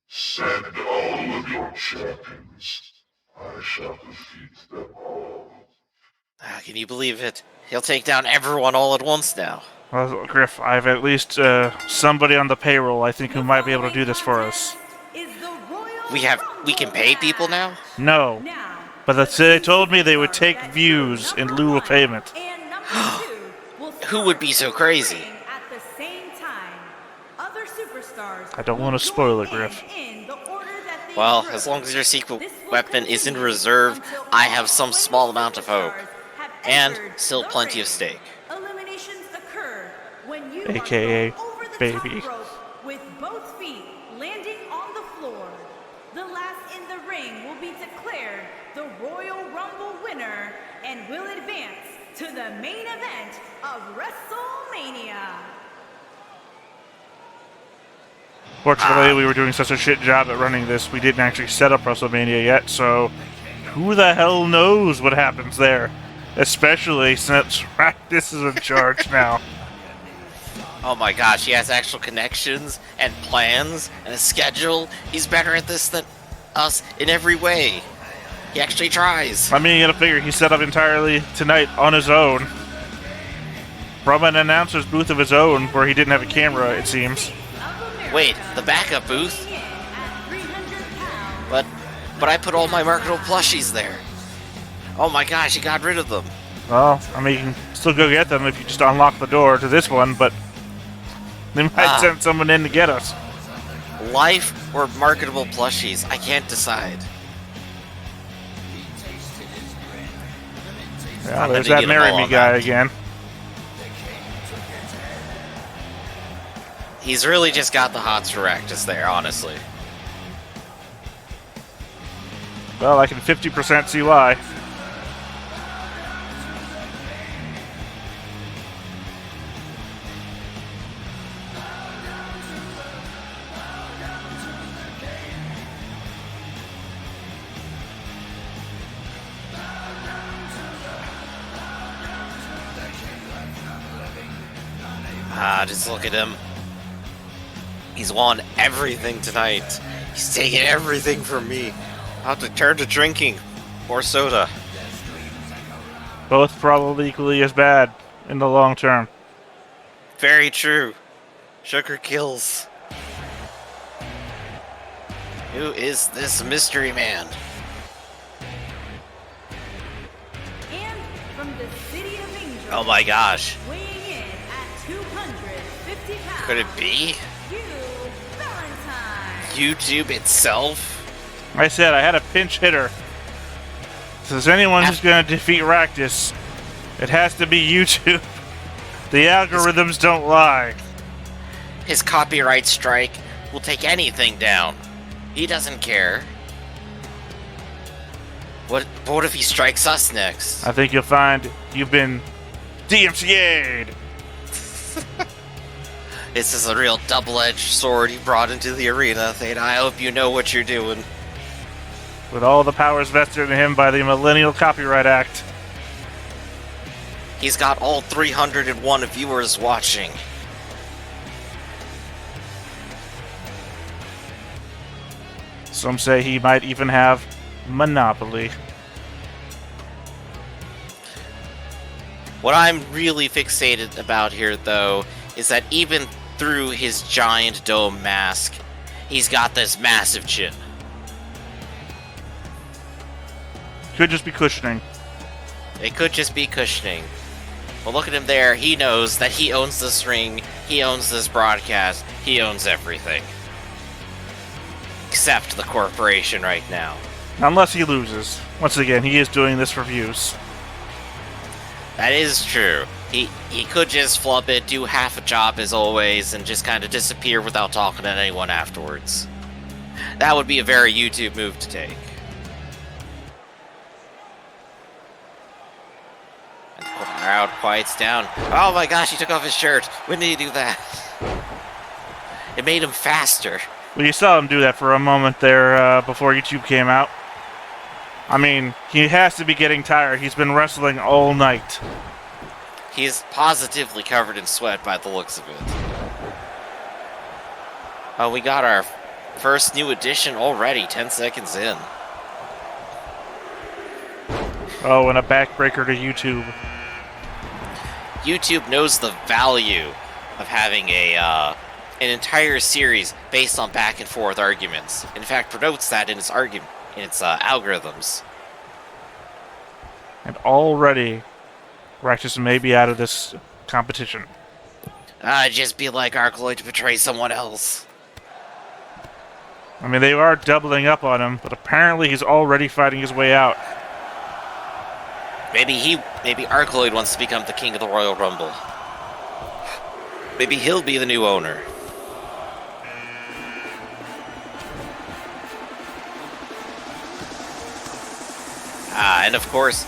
Send all of your champions. I shall defeat them all. Can you believe it? He'll take down everyone all at once now. Well, Griff, I have at least somebody on the payroll, I think, who might be able to do this for us. We can pay people now? No, but they told me they would take views in lieu of payment. Who would be so crazy? I don't want to spoil it, Griff. Well, as long as your secret weapon is in reserve, I have some small amount of hope. And still plenty of stake. AKA baby. With both feet landing on the floor. The last in the ring will be declared the Royal Rumble winner and will advance to the main event of WrestleMania. Fortunately, we were doing such a shit job at running this, we didn't actually set up WrestleMania yet, so who the hell knows what happens there? Especially since Raktus is in charge now. Oh my gosh, he has actual connections and plans and a schedule. He's better at this than us in every way. He actually tries. I mean, you gotta figure he set up entirely tonight on his own. From an announcer's booth of his own, where he didn't have a camera, it seems. Wait, the backup booth? But I put all my marketable plushies there. Oh my gosh, he got rid of them. Well, I mean, you can still go get them if you just unlock the door to this one, but they might send someone in to get us. Life or marketable plushies? I can't decide. Yeah, I'm there's gonna that get Marry all Me on guy that. again. He's really just got the hots for Raktus there, honestly. Well, I can 50% see why. Just look at him. He's won everything tonight. He's taken everything from me. I'll have to turn to drinking more soda. Both probably equally as bad in the long term. Very true. Sugar kills. Who is this mystery man? And from the City of Angels, Oh my gosh. weighing in at 250 pounds, Could it be Hugh Valentine. YouTube itself? I said I had a pinch hitter. So is anyone who's going to defeat Raktus, it has to be YouTube. The algorithms don't lie. His copyright strike will take anything down. He doesn't care. What if he strikes us next? I think you'll find you've been DMCA'd. This is a real double-edged sword you brought into the arena, Thane. I hope you know what you're doing. With all the powers vested in him by the Millennial Copyright Act. He's got all 301 viewers watching. Some say he might even have Monopoly. What I'm really fixated about here, though, is that even through his giant dome mask, he's got this massive chin. Could just be cushioning. It could just be cushioning. Well, look at him there. He knows that he owns this ring, he owns this broadcast, he owns everything. Except the corporation right now. Unless he loses. Once again, he is doing this for views. That is true. He could just flub it, do half a job as always, and just kind of disappear without talking to anyone afterwards. That would be a very YouTube move to take. And the crowd quiets down. Oh my gosh, he took off his shirt. When did he do that? It made him faster. Well, you saw him do that for a moment there before YouTube came out. I mean, he has to be getting tired. He's been wrestling all night. He's positively covered in sweat by the looks of it. Oh, we got our first new addition already, 10 seconds in. Oh, and a backbreaker to YouTube. YouTube knows the value of having an entire series based on back and forth arguments. In fact, promotes that in its algorithms. And already, Raktus may be out of this competition. Just be like Arcloid to betray someone else. I mean, they are doubling up on him, but apparently he's already fighting his way out. Maybe Arcloid wants to become the king of the Royal Rumble. Maybe he'll be the new owner. And of course,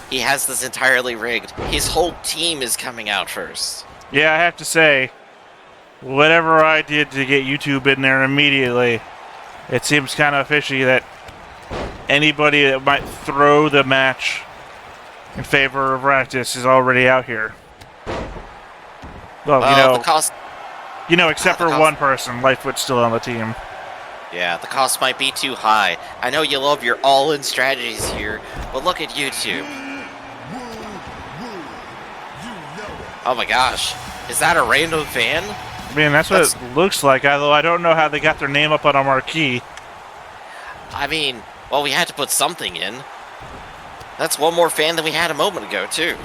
he has this entirely rigged. His whole team is coming out first. Yeah, I have to say, whatever I did to get YouTube in there immediately, it seems kind of fishy that anybody that might throw the match in favor of Raktus is already out here. Well, except for one person, Lightfoot's still on the team. Yeah, the cost might be too high. I know you love your all-in strategies here, but look at YouTube. Oh my gosh, is that a random fan? I mean, that's what it looks like, although I don't know how they got their name up on a marquee. I mean, well, we had to put something in. That's one more fan than we had a moment ago, too.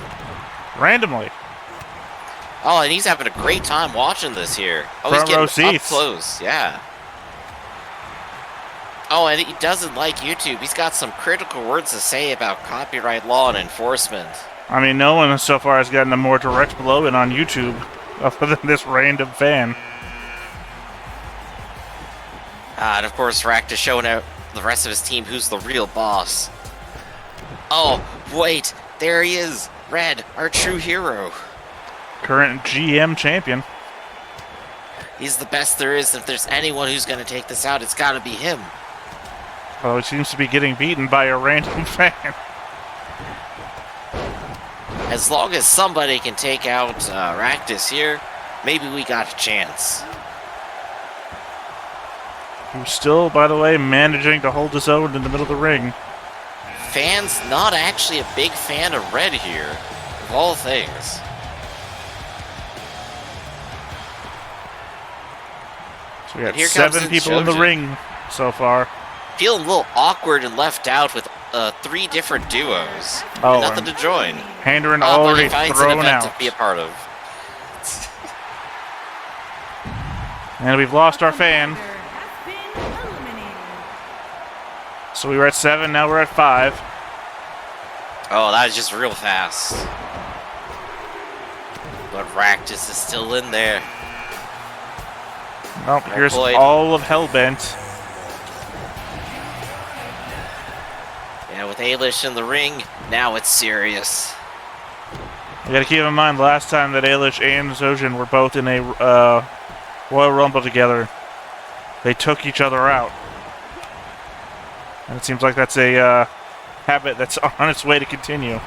Randomly. Oh, and he's having a great time watching this here. Oh, Front row he's getting up seats. close, yeah. Oh, and he doesn't like YouTube. He's got some critical words to say about copyright law and enforcement. I mean, no one so far has gotten a more direct blow in on YouTube other than this random fan. And of course, Raktus showing out the rest of his team who's the real boss. Oh, wait, there he is. Red, our true hero. Current GM champion. He's the best there is. If there's anyone who's going to take this out, it's got to be him. Well, he seems to be getting beaten by a random fan. As long as somebody can take out Raktus here, maybe we got a chance. Who's still, by the way, managing to hold his own in the middle of the ring. Fans not actually a big fan of Red here, of all things. So we got here comes 7 people in the Shojin. ring so far. Feeling a little awkward and left out with 3 different duos. Oh, And nothing to join. Handren But already he finds an thrown event out. to be a part of. And we've lost our fan. Has been eliminated. So we were at 7, now we're at 5. Oh, that was just real fast. But Raktus is still in there. Well, here's Lloyd. all of Hellbent. Yeah, with Ailish in the ring, now it's serious. You gotta keep in mind, last time that Ailish and Zojin were both in a Royal Rumble together. They took each other out. And it seems like that's a habit that's on its way to continue.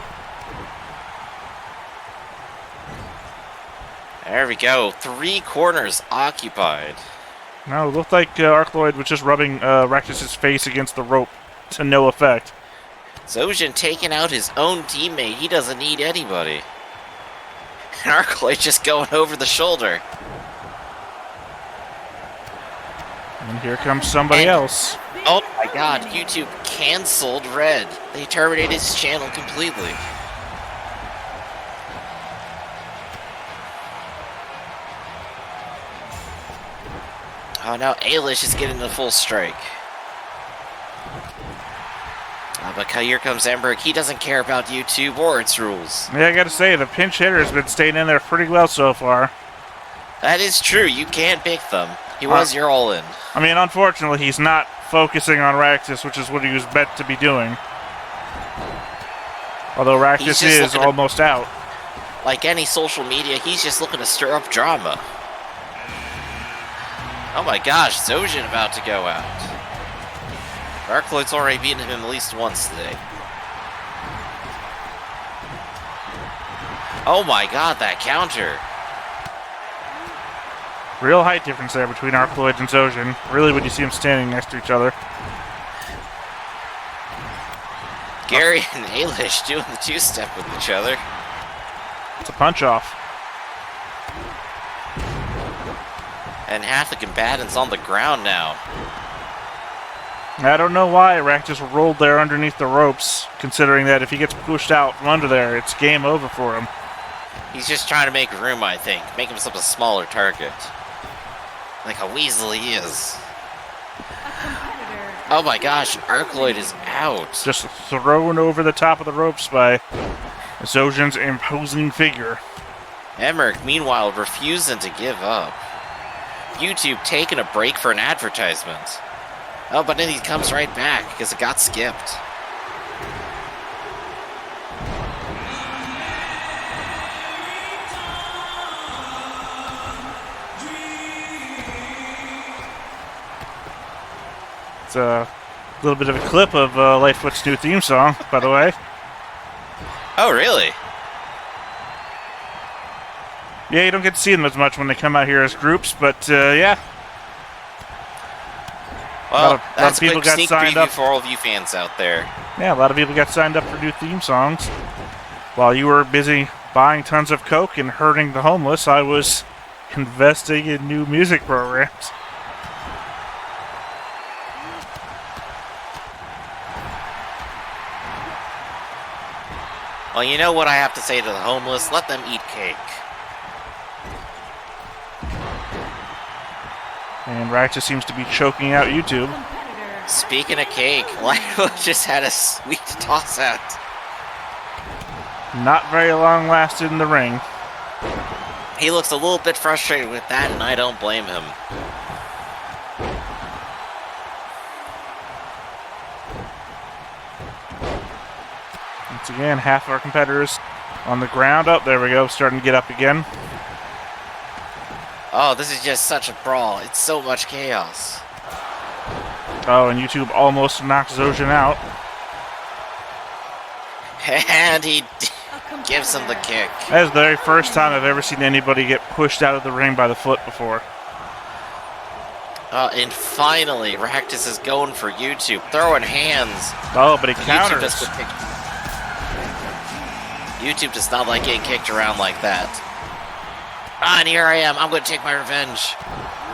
There we go. 3 corners occupied. No, it looked like Arcloid was just rubbing Raktus' face against the rope to no effect. Zojin taking out his own teammate. He doesn't need anybody. And Arcloid just going over the shoulder. And here comes somebody else. Oh my god, YouTube canceled Red. They terminated his channel completely. Oh, now Ailish is getting the full strike. But here comes Emmerich. He doesn't care about YouTube or its rules. Yeah, I gotta say, the pinch hitter has been staying in there pretty well so far. That is true. You can't pick them. He was your all-in. I mean, unfortunately, he's not focusing on Raktus, which is what he was meant to be doing. Although Raktus is almost out. Like any social media, he's just looking to stir up drama. Oh my gosh, Zojin about to go out. Arcloid's already beaten him at least once today. Oh my god, that counter. Real height difference there between Arcloid and Zojin. Really when you see them standing next to each other. Gary and Ailish doing the two-step with each other. It's a punch-off. And half the combatants on the ground now. I don't know why Raktus rolled there underneath the ropes, considering that if he gets pushed out from under there, it's game over for him. He's just trying to make room, I think. Make himself a smaller target. Like a weasel he is. Oh my gosh, Arcloid is out. Just thrown over the top of the ropes by Zojin's imposing figure. Emmerich, meanwhile, refusing to give up. YouTube taking a break for an advertisement. Oh, but then he comes right back because it got skipped. It's a little bit of a clip of Lightfoot's new theme song, by the way. Oh, really? Yeah, you don't get to see them as much when they come out here as groups, but yeah. Well, that's that's a people quick got sneak signed preview up for all of you fans out there. Yeah, a lot of people got signed up for new theme songs. While you were busy buying tons of coke and hurting the homeless, I was investing in new music programs. Well, you know what I have to say to the homeless? Let them eat cake. And Raktus seems to be choking out YouTube. Speaking of cake, Lightfoot just had a sweet toss out. Not very long lasted in the ring. He looks a little bit frustrated with that, and I don't blame him. Once again, half of our competitors on the ground. Oh, there we go, starting to get up again. Oh, this is just such a brawl. It's so much chaos. Oh, and YouTube almost knocks Zojin out. And he gives him the kick. That is the very first time I've ever seen anybody get pushed out of the ring by the foot before. And finally, Raktus is going for YouTube, throwing hands. Oh, but he counters. YouTube does not like getting kicked around like that. Ah, and here I am. I'm going to take my revenge.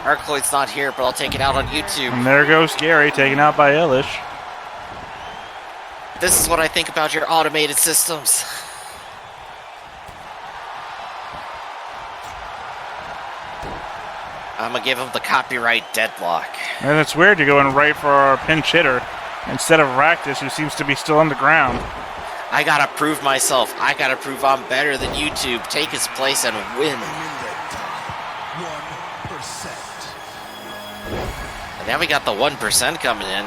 Arcloid's not here, but I'll take it out on YouTube. And there goes Gary, taken out by Ailish. This is what I think about your automated systems. I'm going to give him the copyright deadlock. And it's weird you're going right for our pinch hitter instead of Raktus, who seems to be still on the ground. I got to prove myself. I got to prove I'm better than YouTube. Take his place and win. And now we got the 1% coming in.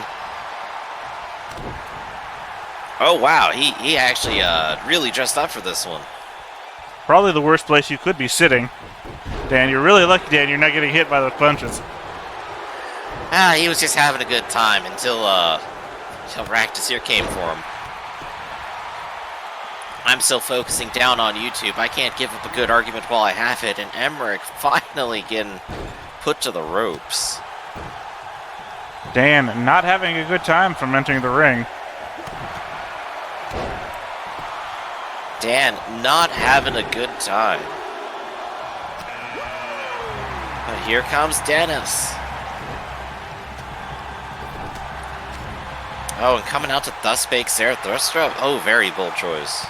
Oh, wow. He actually really dressed up for this one. Probably the worst place you could be sitting. Dan, you're really lucky, Dan. You're not getting hit by those punches. He was just having a good time until Raktus here came for him. I'm still focusing down on YouTube. I can't give up a good argument while I have it, and Emmerich finally getting put to the ropes. Dan not having a good time from entering the ring. Dan not having a good time. But here comes Dennis. Oh, and coming out to Thus Spake Zarathustra. Oh, very bold choice.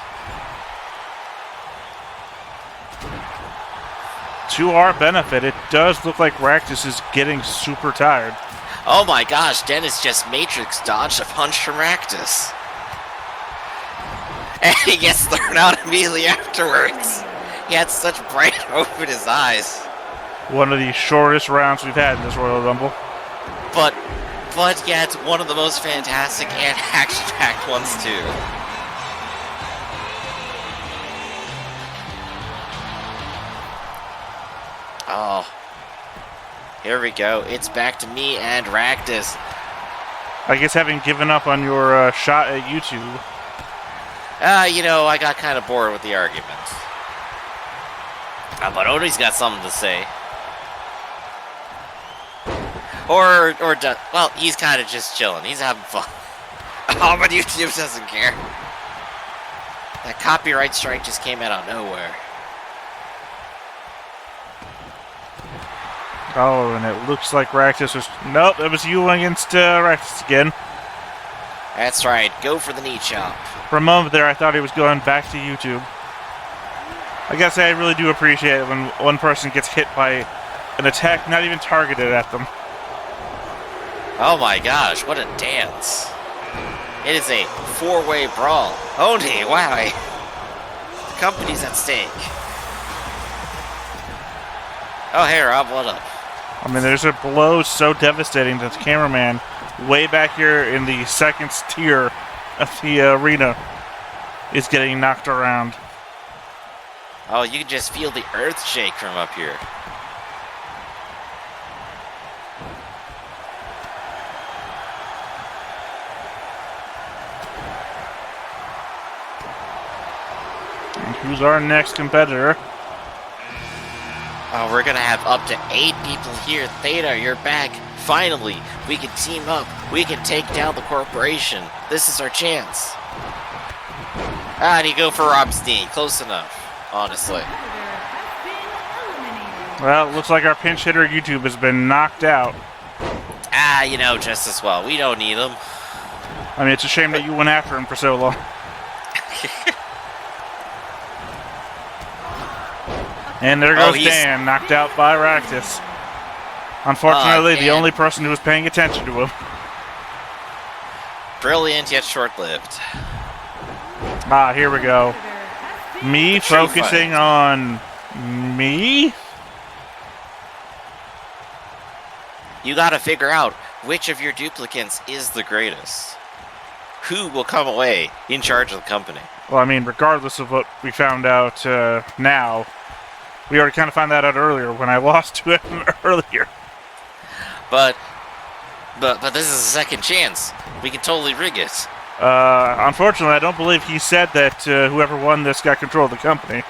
To our benefit, it does look like Raktus is getting super tired. Oh my gosh, Dennis just Matrix dodged a punch from Raktus. And he gets thrown out immediately afterwards. He had such bright hope in his eyes. One of the shortest rounds we've had in this Royal Rumble. But yeah, it's one of the most fantastic and action-packed ones too. Oh. Here we go. It's back to me and Raktus. I guess having given up on your shot at YouTube. You know, I got kind of bored with the argument. But Odie's got something to say. Well, he's kind of just chilling. He's having fun. Oh, but YouTube doesn't care. That copyright strike just came out of nowhere. Oh, and it looks like Raktus was... Nope, it was you against Raktus again. That's right. Go for the knee chop. For a moment there, I thought he was going back to YouTube. I gotta say, I really do appreciate it when one person gets hit by an attack not even targeted at them. Oh my gosh, what a dance. It is a four-way brawl. Oni, wow. The company's at stake. Oh, hey Rob, what up? I mean, there's a blow so devastating that the cameraman way back here in the second tier of the arena is getting knocked around. Oh, you can just feel the earth shake from up here. And who's our next competitor? Oh, we're gonna have up to 8 people here. Theta, you're back. Finally, we can team up. We can take down the corporation. This is our chance. And you go for Rob's knee. Close enough, honestly. Well, it looks like our pinch hitter YouTube has been knocked out. You know, just as well. We don't need him. I mean, it's a shame that you went after him for so long. And there goes Dan, knocked out by Raktus. Unfortunately, the only person who was paying attention to him. Brilliant yet short-lived. Here we go. Me focusing on me? You gotta figure out which of your duplicates is the greatest. Who will come away in charge of the company? Well, I mean, regardless of what we found out now, we already kind of found that out earlier when I lost to him earlier. But this is a second chance. We can totally rig it. Unfortunately, I don't believe he said that whoever won this got control of the company.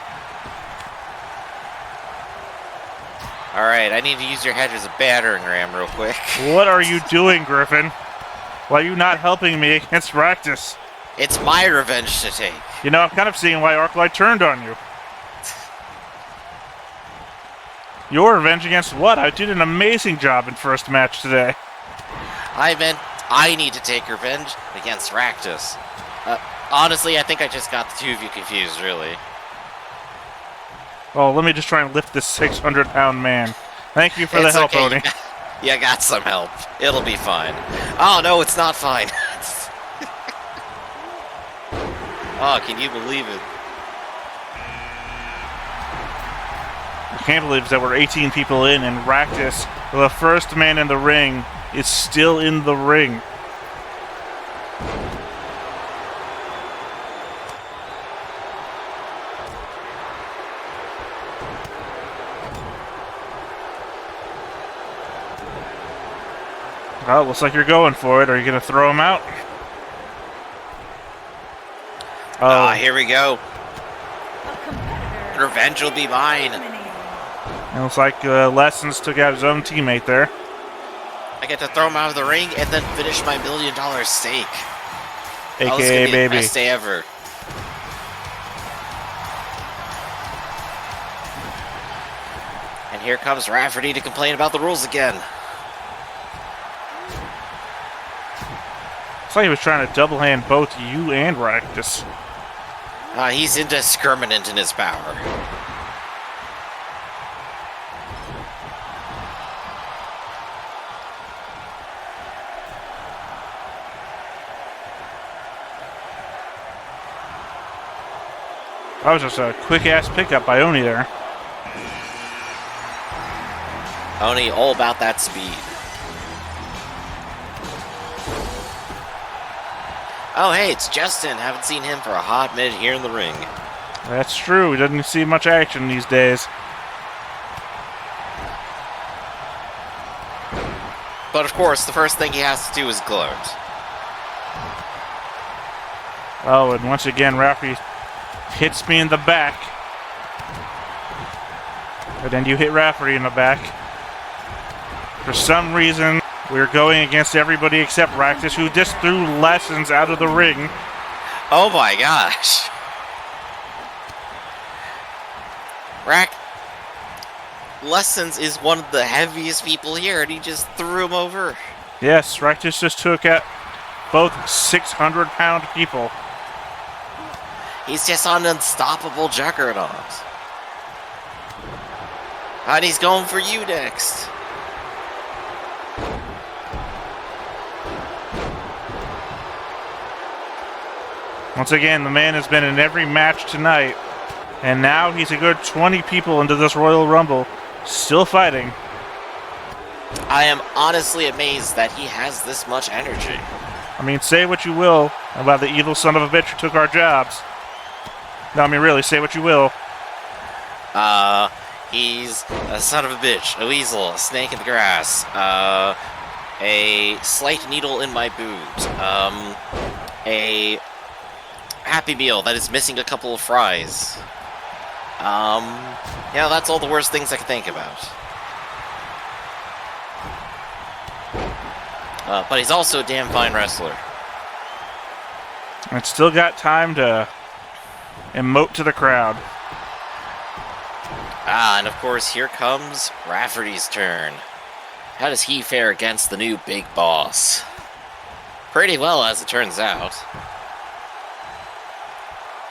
Alright, I need to use your head as a battering ram real quick. What are you doing, Griffin? Why are you not helping me against Raktus? It's my revenge to take. You know, I'm kind of seeing why Arclight turned on you. Your revenge against what? I did an amazing job in first match today. I meant I need to take revenge against Raktus. Honestly, I think I just got the two of you confused, really. Oh, let me just try and lift this 600-pound man. Thank you for the help, okay. Oni. You got some help. It'll be fine. Oh, no, it's not fine. Oh, can you believe it? I can't believe that we're 18 people in, and Raktus, the first man in the ring, is still in the ring. Well, looks like you're going for it. Are you going to throw him out? Oh, Here we go. A competitor Revenge will be mine. eliminated. it looks like Lessons took out his own teammate there. I get to throw him out of the ring and then finish my $1 million stake. This is AKA gonna be the baby. best day ever. And here comes Rafferty to complain about the rules again. Looks like he was trying to double hand both you and Raktus. He's indiscriminate in his power. That was just a quick-ass pickup by Oni there. Oni all about that speed. Oh, hey, it's Justin. Haven't seen him for a hot minute here in the ring. That's true. He doesn't see much action these days. But of course, the first thing he has to do is gloat. Oh, and once again, Rafferty hits me in the back. And then you hit Rafferty in the back. For some reason, we're going against everybody except Raktus, who just threw Lessons out of the ring. Oh my gosh. Lessons is one of the heaviest people here, and he just threw him over. Yes, Raktus just took out both 600-pound people. He's just an unstoppable juggernaut. And he's going for you next. Once again, the man has been in every match tonight, and now he's a good 20 people into this Royal Rumble, still fighting. I am honestly amazed that he has this much energy. I mean, say what you will about the evil son of a bitch who took our jobs. No, I mean, really, say what you will. He's a son of a bitch, a weasel, a snake in the grass, a slight needle in my boot, a Happy Meal that is missing a couple of fries. Yeah, that's all the worst things I can think about. But he's also a damn fine wrestler. And still got time to emote to the crowd. And of course, here comes Rafferty's turn. How does he fare against the new big boss? Pretty well, as it turns out.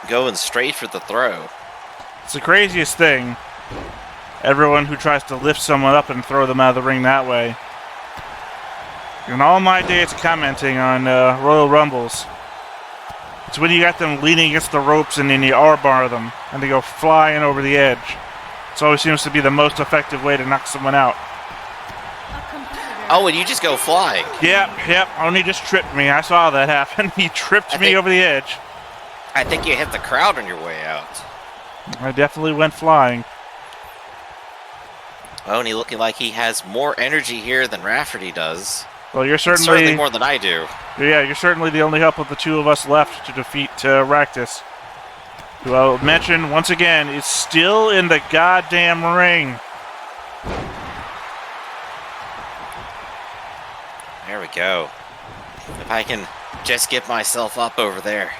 Going straight for the throw. It's the craziest thing. Everyone who tries to lift someone up and throw them out of the ring that way. In all my days commenting on Royal Rumbles, it's when you got them leaning against the ropes and then you armbar them and they go flying over the edge. It always seems to be the most effective way to knock someone out. Oh, and you just go flying. Yep. Oni just tripped me. I saw that happen. He tripped me over the edge. I think you hit the crowd on your way out. I definitely went flying. Oni looking like he has more energy here than Rafferty does. Well, you're Certainly more than I do. Yeah, you're certainly the only help of the two of us left to defeat Raktus, who I'll mention once again is still in the goddamn ring. There we go. If I can just get myself up over there.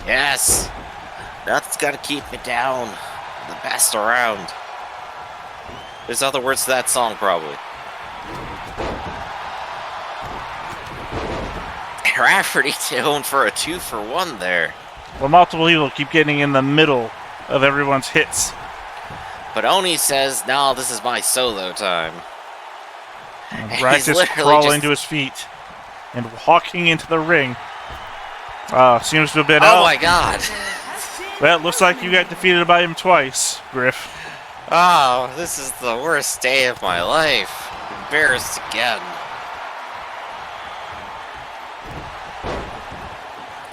Yes! Nothing's gotta keep me down. The best around. There's other words to that song, probably. Rafferty going for a 2-for-1 there. Well, multiple people keep getting in the middle of everyone's hits. But Oni says, no, this is my solo time. Raktus crawling to his feet and walking into the ring. Seems to have been Oh my god. Well, it looks like you got defeated by him twice, Griff. Oh, this is the worst day of my life. Embarrassed again.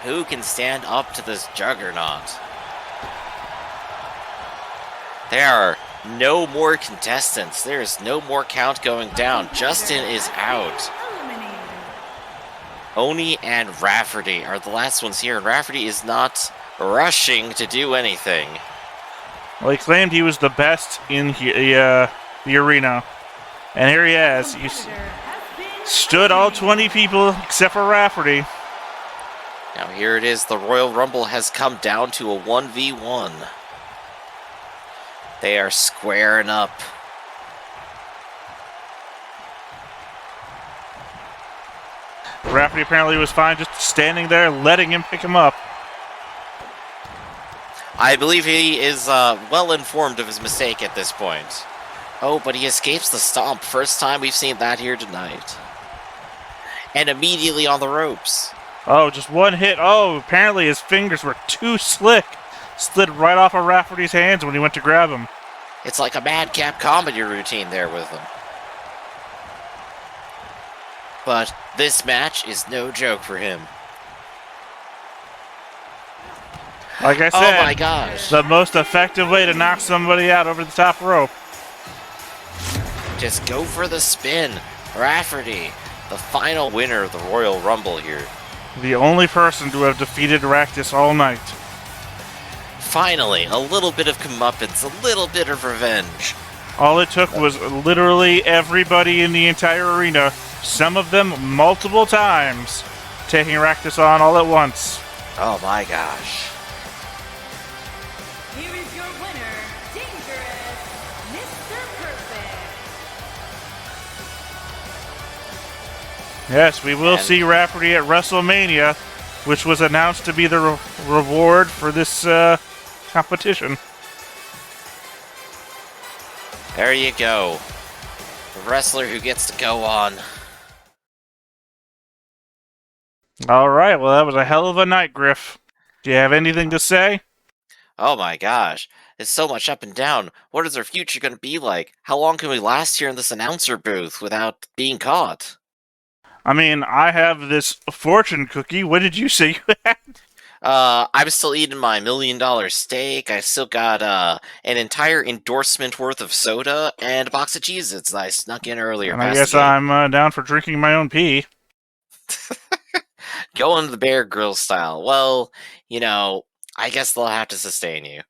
Who can stand up to this juggernaut? They are No more contestants. There's no more count going down. Justin is out. Eliminated. Oni and Rafferty are the last ones here, and Rafferty is not rushing to do anything. Well, he claimed he was the best in the arena. And here he is. He stood all 20 people except for Rafferty. Now here it is. The Royal Rumble has come down to a 1v1. They are squaring up. Rafferty apparently was fine just standing there, letting him pick him up. I believe he is well informed of his mistake at this point. Oh, but he escapes the stomp. First time we've seen that here tonight. And immediately on the ropes. Oh, just one hit. Oh, apparently his fingers were too slick. Slid right off of Rafferty's hands when he went to grab him. It's like a madcap comedy routine there with him. But this match is no joke for him. Like I said, oh my gosh. The most effective way to knock somebody out over the top rope. Just go for the spin. Rafferty, the final winner of the Royal Rumble here. The only person to have defeated Raktus all night. Finally, a little bit of comeuppance, a little bit of revenge. All it took was literally everybody in the entire arena, some of them multiple times, taking Raktus on all at once. Oh my gosh. Here is your winner, Dangerous, Mr. Perfect. Yes, we will see Rafferty at WrestleMania, which was announced to be the reward for this competition. There you go. The wrestler who gets to go on. All right, well, that was a hell of a night, Griff. Do you have anything to say? Oh my gosh. It's so much up and down. What is our future going to be like? How long can we last here in this announcer booth without being caught? I mean, I have this fortune cookie. What did you say you had? I'm still eating my $1 million steak. I still got an entire endorsement worth of soda and a box of Cheez-Its that I snuck in earlier. And I guess I'm down for drinking my own pee. Going the Bear Grylls style. Well, you know, I guess they'll have to sustain you.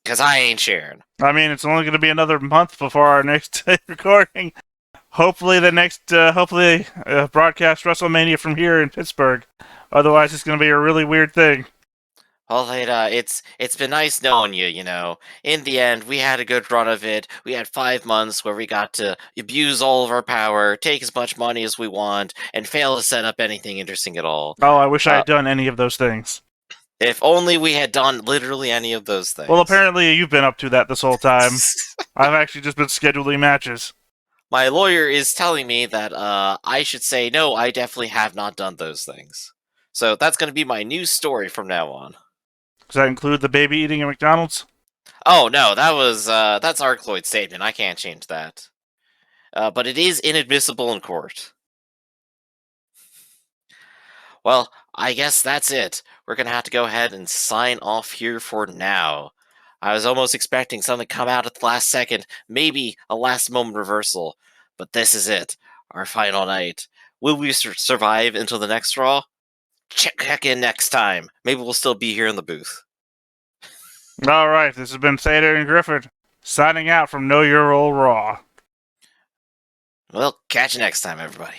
Because I ain't sharing. I mean, it's only going to be another month before our next recording. Hopefully the next, broadcast WrestleMania from here in Pittsburgh. Otherwise, it's going to be a really weird thing. Well, it's been nice knowing you, you know. In the end, we had a good run of it. We had 5 months where we got to abuse all of our power, take as much money as we want, and fail to set up anything interesting at all. Oh, I wish I had done any of those things. If only we had done literally any of those things. Well, apparently you've been up to that this whole time. I've actually just been scheduling matches. My lawyer is telling me that I should say, no, I definitely have not done those things. So that's going to be my new story from now on. Does that include the baby eating at McDonald's? Oh, no, that's Arcloyd's statement. I can't change that. But it is inadmissible in court. Well, I guess that's it. We're going to have to go ahead and sign off here for now. I was almost expecting something to come out at the last second, maybe a last moment reversal. But this is it, our final night. Will we survive until the next Raw? Check in next time. Maybe we'll still be here in the booth. All right, this has been Theodore and Griffin, signing out from Know Your Role Raw. Well, catch you next time, everybody.